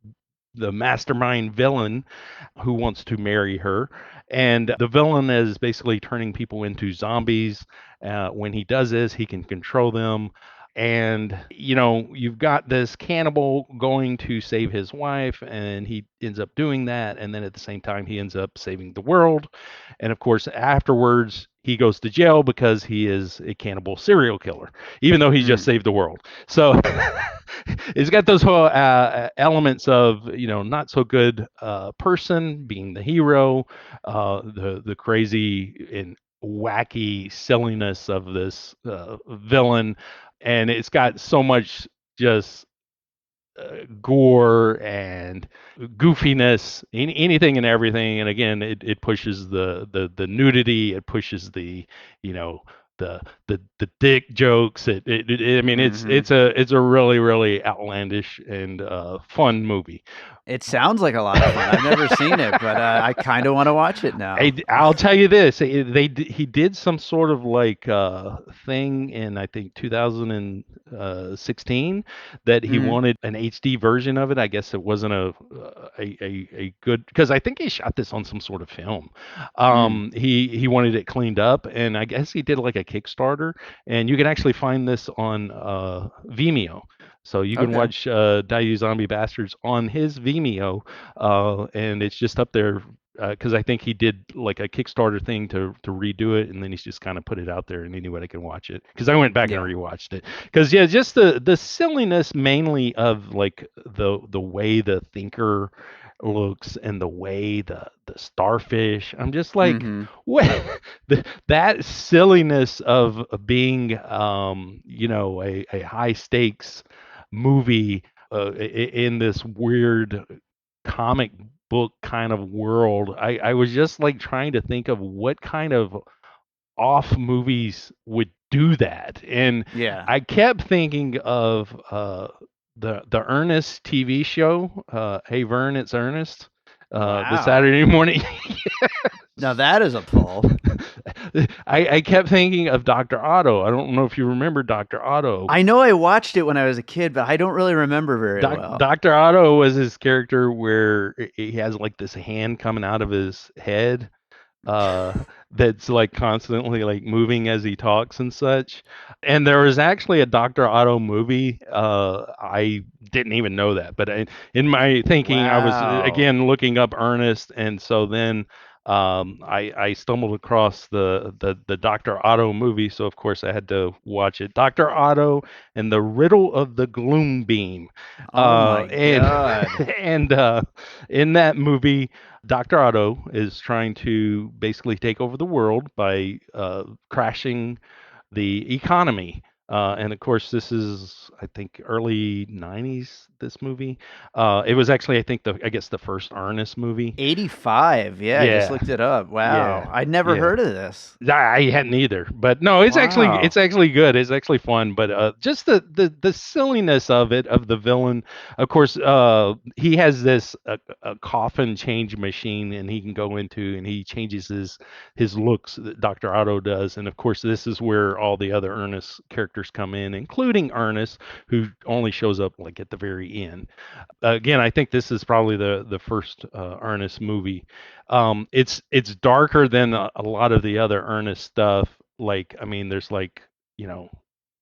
mastermind villain who wants to marry her. And the villain is basically turning people into zombies. When he does this, he can control them. And, you've got this cannibal going to save his wife, and he ends up doing that. And then at the same time, he ends up saving the world. And of course, afterwards, he goes to jail because he is a cannibal serial killer, even though he just Mm. saved the world. So it's got those whole elements of, not so good person being the hero, the crazy and wacky silliness of this villain, and it's got so much just gore and goofiness, anything and everything. And again, it pushes the nudity, it pushes the you know the dick jokes. I mean, Hmm. it's a really really outlandish and fun movie. It sounds like a lot of fun. I've never seen it, but I kind of want to watch it now. I'll tell you this: he did some sort of like thing in I think 2016 that he Hmm. wanted an HD version of it. I guess it wasn't a good because I think he shot this on some sort of film. Mm. He wanted it cleaned up, and I guess he did like a Kickstarter, and you can actually find this on Vimeo. So you can Okay. watch Die You Zombie Bastards on his Vimeo, and it's just up there because I think he did like a Kickstarter thing to redo it, and then he's just kind of put it out there, and anybody can watch it. Because I went back and Yeah. rewatched it. Because yeah, just the silliness mainly of like the way the thinker looks and the way the starfish. I'm just like, Hmm. what that silliness of being a high stakes movie in this weird comic book kind of world. I was just like trying to think of what kind of off movies would do that. And Yeah. I kept thinking of the Ernest TV show, Hey Vern, it's Ernest. The Wow. Saturday morning. Now that is a pull. I kept thinking of Dr. Otto. I don't know if you remember Dr. Otto. I know I watched it when I was a kid, but I don't really remember very well. Dr. Otto was his character where he has like this hand coming out of his head uh that's like constantly like moving as he talks and such. And there was actually a Dr. Otto movie. I didn't even know that, but in my thinking I was Wow. again looking up Ernest, and so then I stumbled across the Dr. Otto movie, so of course I had to watch it. Dr. Otto and the Riddle of the Gloom Beam. Oh my And God. and in that movie Dr. Otto is trying to basically take over the world by crashing the economy. And of course, this is, I think, early 90s, this movie. It was actually, I think, I guess the first Ernest movie. 85. Yeah, I just Yeah, looked it up. yeah, Wow. I'd never yeah. heard of this. I hadn't either, but no, Wow. it's actually good. It's actually fun, but just the silliness of it, of the villain. Of course, he has this a coffin change machine, and he can go into and he changes his looks. Doctor Otto does, and of course, this is where all the other Ernest characters come in, including Ernest, who only shows up like at the very end. Again, I think this is probably the first Ernest movie. It's darker than a lot of the other Ernest stuff. Like, I mean, there's like, you know,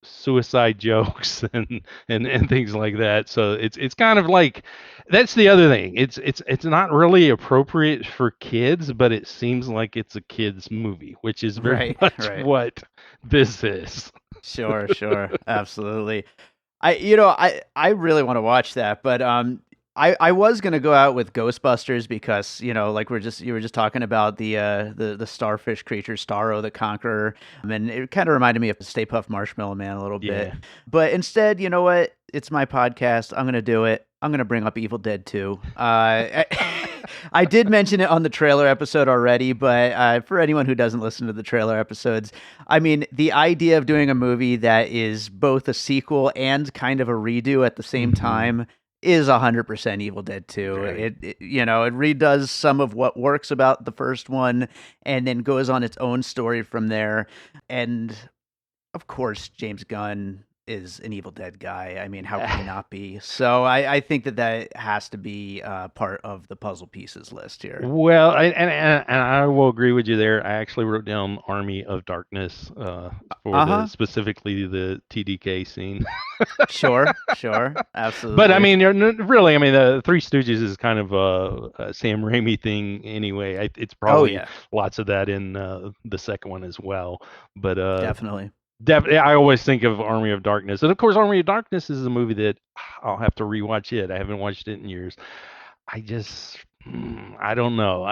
suicide jokes and things like that. So it's kind of like that's the other thing. It's not really appropriate for kids, but it seems like it's a kids movie, which is very Right, much right. what this is. Sure, sure. Absolutely. I really want to watch that, but I was gonna go out with Ghostbusters because like you were just talking about the starfish creature Starro the Conqueror, and it kind of reminded me of Stay Puft Marshmallow Man a little bit. Yeah. But instead, you know what? It's my podcast. I'm gonna do it. I'm gonna bring up Evil Dead 2. I did mention it on the trailer episode already, but for anyone who doesn't listen to the trailer episodes, I mean, the idea of doing a movie that is both a sequel and kind of a redo at the same Hmm. time is 100% Evil Dead 2. Right. It redoes some of what works about the first one and then goes on its own story from there. And of course, James Gunn is an Evil Dead guy. I mean, how can he not be? So I think that has to be part of the puzzle pieces list here. Well, and I will agree with you there. I actually wrote down Army of Darkness for Uh the huh. specifically the TDK scene. Sure, sure, But I absolutely. mean, really, I mean, the Three Stooges is kind of a Sam Raimi thing anyway. It's Oh probably yeah, lots of that in the second one as well. But definitely. definitely, I always think of Army of Darkness, and of course, Army of Darkness is a movie that I'll have to rewatch it. I haven't watched it in years. I just, I don't know.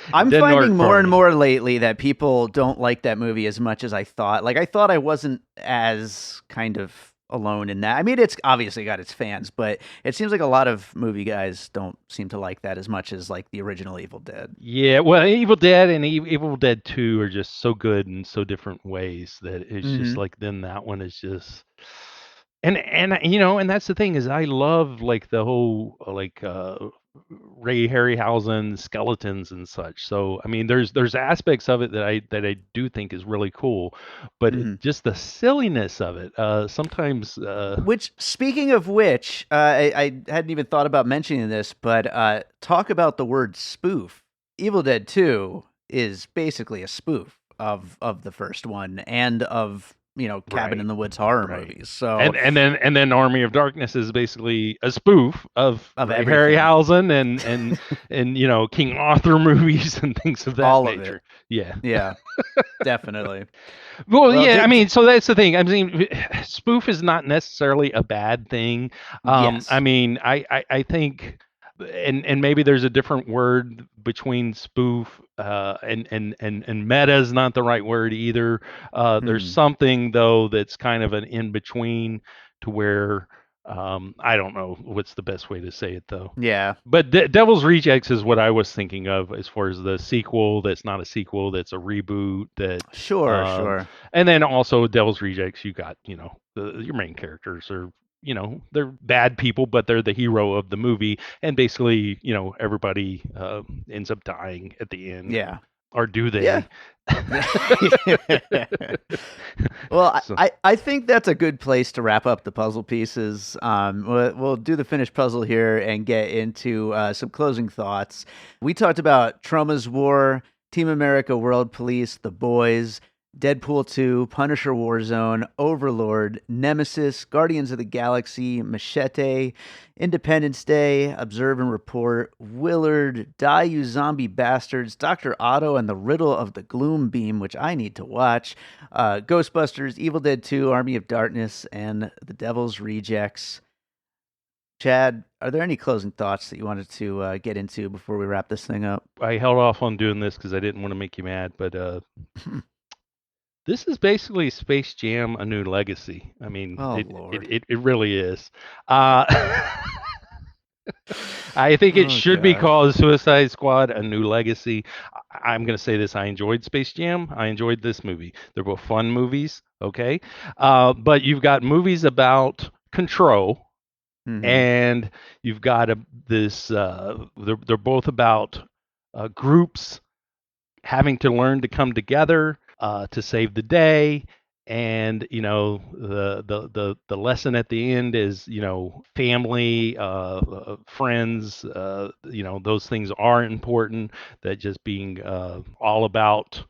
It I'm didn't finding work for more and me. more lately that people don't like that movie as much as I thought. Like I thought I wasn't as kind of alone in that. I mean, it's obviously got its fans, but it seems like a lot of movie guys don't seem to like that as much as like the original Evil Dead. Yeah, well, Evil Dead and Evil Dead 2 are just so good in so different ways that it's just Hmm. like then that one is just and and that's the thing is I love like the whole Ray Harryhausen skeletons and such. So I mean there's aspects of it that I do think is really cool, but Hmm. just the silliness of it sometimes Which, speaking of which, I hadn't even thought about mentioning this, but talk about the word spoof. Evil Dead 2 is basically a spoof of the first one and of, Cabin in right. the Woods horror Right. movies. So, And then Army of Darkness is basically a spoof of of Ray everything, Harryhausen and King Arthur movies and things of that all of it. nature. Yeah. Yeah, definitely. Well, Well, yeah, I mean, so that's the thing. I mean, spoof is not necessarily a bad thing. I yes. mean, I think, and maybe there's a different word between spoof and meta is not the right word either. There's Hmm. something though that's kind of an in between to where I don't know what's the best way to say it though. Yeah. But Devil's Rejects is what I was thinking of as far as the sequel that's not a sequel, that's a reboot. That, Sure, um, sure. and then also Devil's Rejects, you got your main characters are they're bad people, but they're the hero of the movie, and basically everybody ends up dying at the end, Yeah. or do Yeah. they? Well, So I think that's a good place to wrap up the puzzle pieces. We'll do the finished puzzle here and get into some closing thoughts. We talked about Troma's War, Team America World Police, The Boys, Deadpool 2, Punisher Warzone, Overlord, Nemesis, Guardians of the Galaxy, Machete, Independence Day, Observe and Report, Willard, Die You Zombie Bastards, Dr. Otto and the Riddle of the Gloom Beam, which I need to watch, Ghostbusters, Evil Dead 2, Army of Darkness, and The Devil's Rejects. Chad, are there any closing thoughts that you wanted to get into before we wrap this thing up? I held off on doing this because I didn't want to make you mad, but this is basically Space Jam: A New Legacy. I mean, Oh, it Lord. it, it really is. Uh, I think it Oh, should be God. called Suicide Squad: A New Legacy. I'm going to say this: I enjoyed Space Jam. I enjoyed this movie. They're both fun movies, okay? But you've got movies about control, Hmm. and you've got this. They're both about groups having to learn to come together to save the day. And the lesson at the end is family, friends, those things are important. That just being all about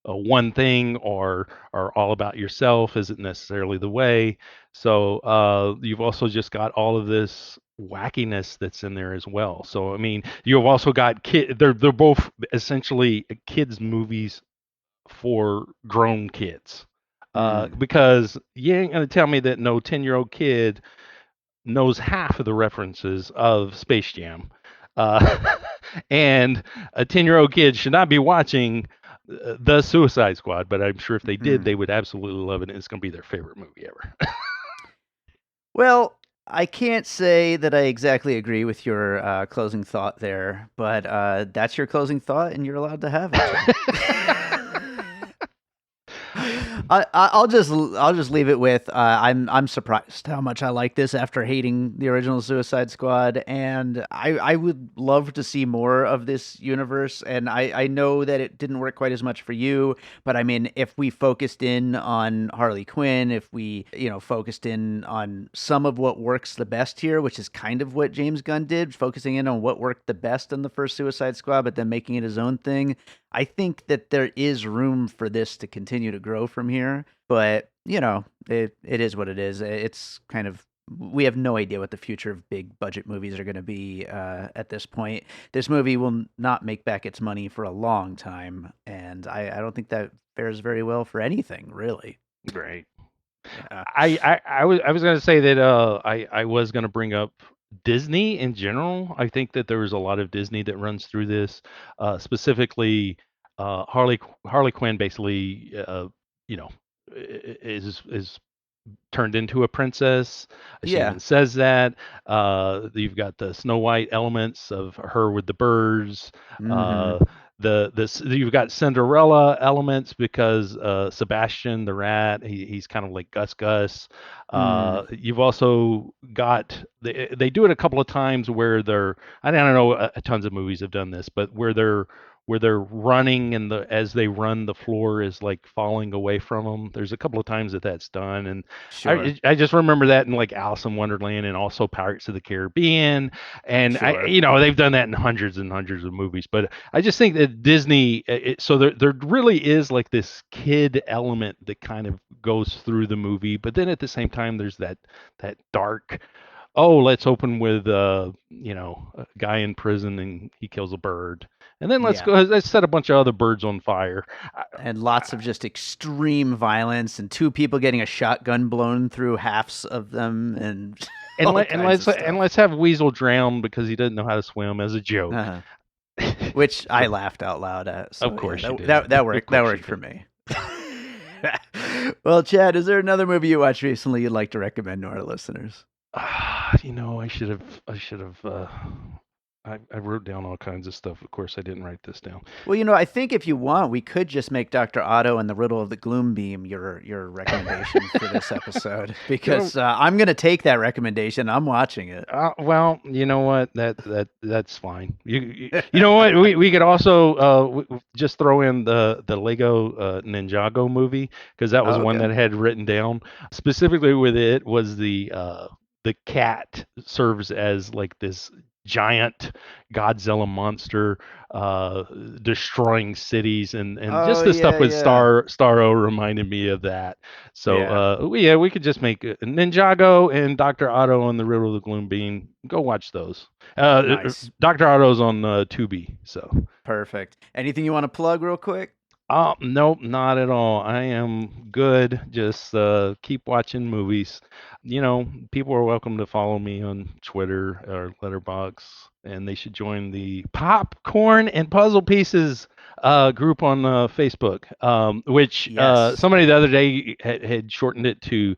one thing or all about yourself isn't necessarily the way. So you've also just got all of this wackiness that's in there as well. So I mean, you've also got kid. They're both essentially kids movies for grown kids. Mm. Because you ain't gonna tell me that no 10-year-old kid knows half of the references of Space Jam. Uh, and a 10-year-old kid should not be watching the Suicide Squad, but I'm sure if they did, Hmm. they would absolutely love it. And it's going to be their favorite movie ever. Well, I can't say that I exactly agree with your closing thought there, but that's your closing thought, and you're allowed to have it, Chad. I'll just leave it with I'm surprised how much I like this after hating the original Suicide Squad, and I would love to see more of this universe. And I know that it didn't work quite as much for you, but I mean, if we focused in on Harley Quinn, if we focused in on some of what works the best here, which is kind of what James Gunn did, focusing in on what worked the best in the first Suicide Squad, but then making it his own thing. I think that there is room for this to continue to grow from here, but it is what it is. It's kind of we have no idea what the future of big budget movies are going to be at this point. This movie will not make back its money for a long time, and I don't think that fares very well for anything, really. Great. Yeah. I was gonna say that I was gonna bring up Disney in general. I think that there was a lot of Disney that runs through this, specifically Harley Quinn. Basically, you know, is turned into a princess. She Yeah. even says that. You've got the Snow White elements of her with the birds. Mm-hmm. Uh, you've got Cinderella elements because Sebastian the rat, he's kind of like Gus Gus. Mm. You've also got they do it a couple of times where they're, I don't know, tons of movies have done this, but where they're running and as they run, the floor is like falling away from them. There's a couple of times that's done, and Sure. I just remember that in like Alice in Wonderland and also Pirates of the Caribbean, and Sure. they've done that in hundreds and hundreds of movies. But I just think that Disney, so there really is like this kid element that kind of goes through the movie, but then at the same time there's that dark. Oh, let's open with a guy in prison and he kills a bird, and then Yeah. let's set a bunch of other birds on fire. And lots of just extreme violence and two people getting a shotgun blown through halves of them and all kinds of And stuff. let's have Weasel drown because he doesn't know how to swim as a joke. Uh-huh. Which I laughed out loud at. So Of yeah, course you did. that Of worked. That course you worked for did. me. Well, Chad, is there another movie you watched recently you'd like to recommend to our listeners? I should have. I wrote down all kinds of stuff. Of course, I didn't write this down. Well, I think if you want, we could just make Dr. Otto and the Riddle of the Gloom Beam your recommendation for this episode because I'm going to take that recommendation. I'm watching it. Well, you know what? That's fine. You know what? We could also just throw in the Lego Ninjago movie because that was Oh, one okay. that I had written down. Specifically with it was the cat serves as like this giant Godzilla monster destroying cities, and Oh, just the yeah, stuff with yeah. Starro reminded me of that. So Yeah. we could just make Ninjago and Dr. Otto on the Riddle of the Gloom Beam. Go watch those. Nice. Dr. Otto's on Tubi. So Perfect. Anything you want to plug real quick? nope, not at all. I am good. Just keep watching movies. People are welcome to follow me on Twitter or Letterboxd, and they should join the Popcorn and Puzzle Pieces group on Facebook, which Yes. somebody the other day had shortened it to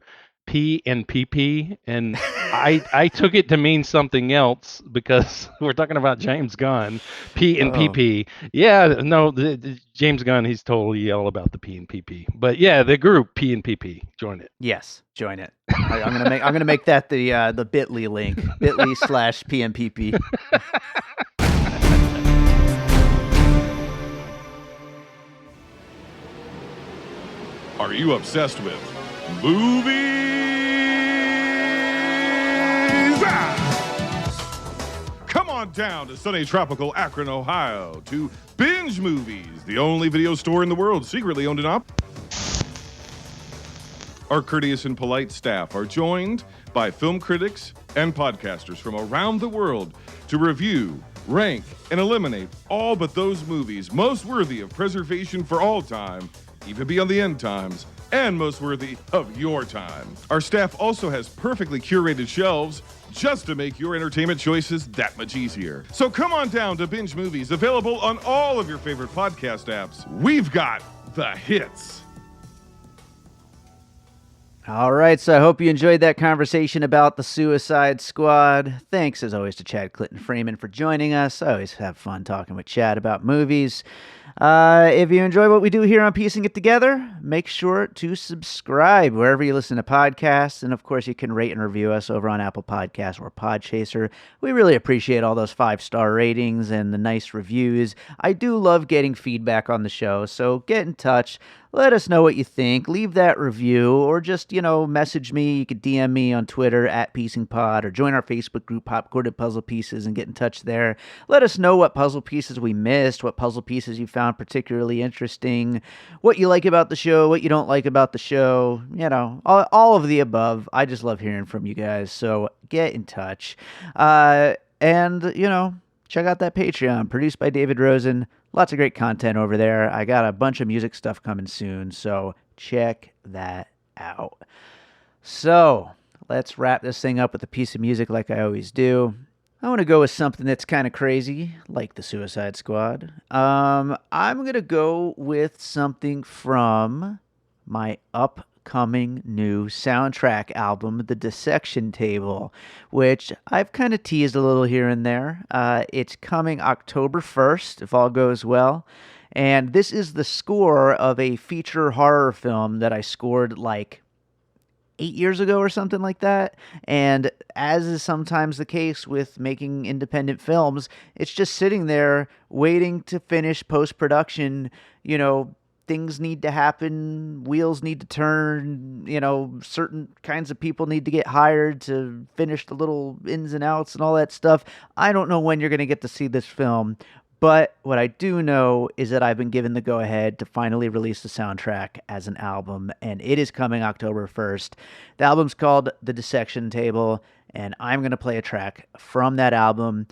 P and PP, and I took it to mean something else because we're talking about James Gunn, P and Oh, PP. Yeah, no, James Gunn, he's totally all about the P and PP. But yeah, the group P and PP, join it. yes. Join it. I'm gonna make that the Bitly link. Bitly/PMPP. Are you obsessed with movies? Come on down to sunny tropical Akron, Ohio to Binge Movies, the only video store in the world secretly owned and operated. Our courteous and polite staff are joined by film critics and podcasters from around the world to review, rank, and eliminate all but those movies most worthy of preservation for all time, even beyond the end times, and most worthy of your time. Our staff also has perfectly curated shelves just to make your entertainment choices that much easier. So come on down to Binge Movies, available on all of your favorite podcast apps. We've got the hits. All right, so I hope you enjoyed that conversation about the Suicide Squad. Thanks, as always, to Chad Clinton Freeman for joining us. I always have fun talking with Chad about movies. If you enjoy what we do here on Piecing It Together, make sure to subscribe wherever you listen to podcasts. And of course, you can rate and review us over on Apple Podcasts or Podchaser. We really appreciate all those 5-star ratings and the nice reviews. I do love getting feedback on the show, so get in touch. Let us know what you think. Leave that review or just, message me. You could DM me on Twitter at PiecingPod or join our Facebook group, Popcorn and Puzzle Pieces, and get in touch there. Let us know what puzzle pieces we missed, what puzzle pieces you found particularly interesting, what you like about the show, what you don't like about the show, all of the above. I just love hearing from you guys, so get in touch. And check out that Patreon, produced by David Rosen. Lots of great content over there. I got a bunch of music stuff coming soon, so check that out. So, let's wrap this thing up with a piece of music like I always do. I want to go with something that's kind of crazy, like the Suicide Squad. I'm going to go with something from my upcoming upcoming new soundtrack album, The Dissection Table, which I've kind of teased a little here and there. It's coming October 1st, if all goes well. And this is the score of a feature horror film that I scored like 8 years ago or something like that. And as is sometimes the case with making independent films, it's just sitting there waiting to finish post-production. Things need to happen, wheels need to turn, certain kinds of people need to get hired to finish the little ins and outs and all that stuff. I don't know when you're going to get to see this film, but what I do know is that I've been given the go-ahead to finally release the soundtrack as an album, and it is coming October 1st. The album's called The Dissection Table, and I'm going to play a track from that album.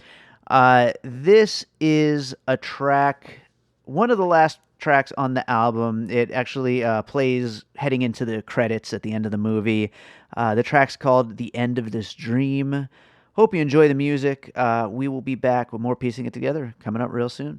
This is a track, one of the last tracks on the album. It actually plays heading into the credits at the end of the movie. The track's called The End of This Dream. Hope you enjoy the music. We will be back with more Piecing It Together coming up real soon.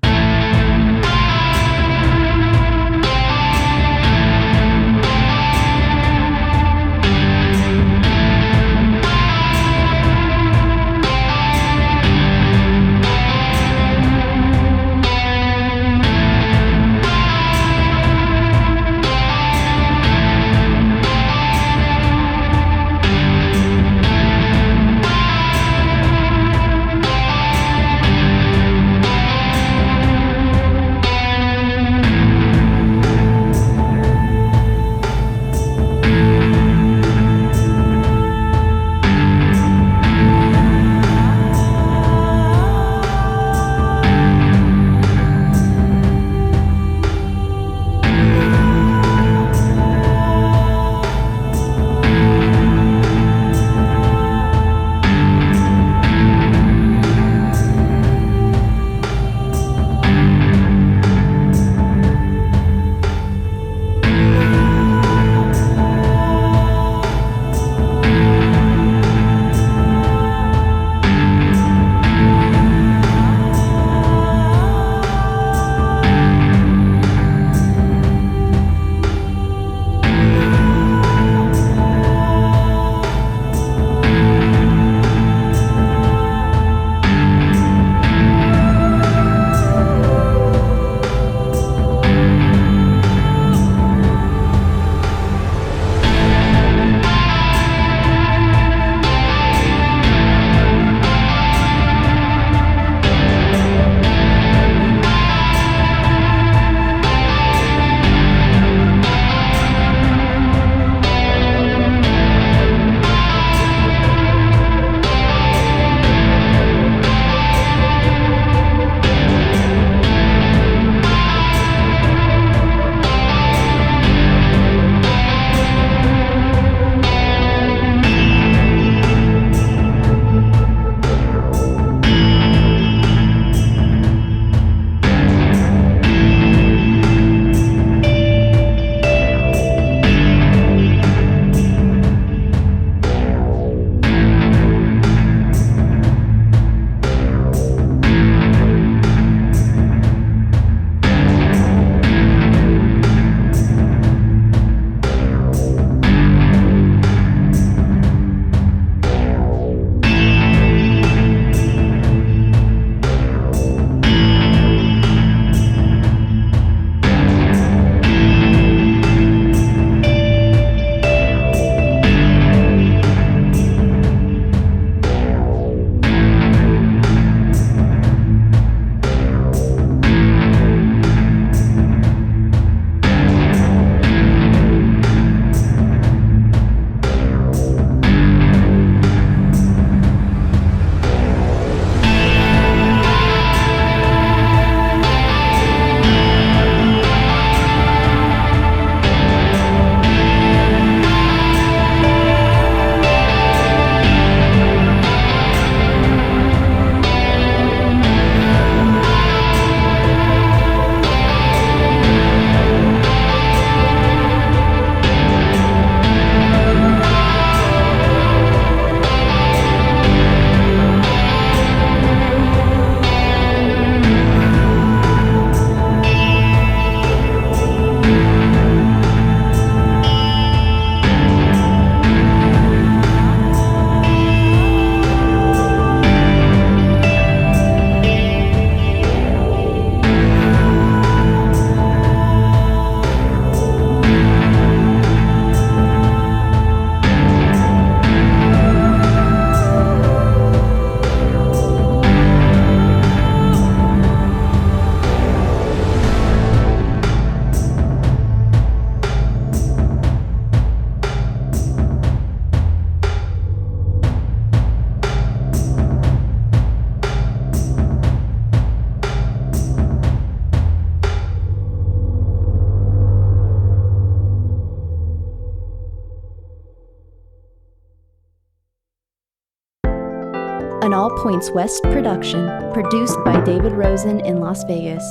an All Points West production, produced by David Rosen in Las Vegas.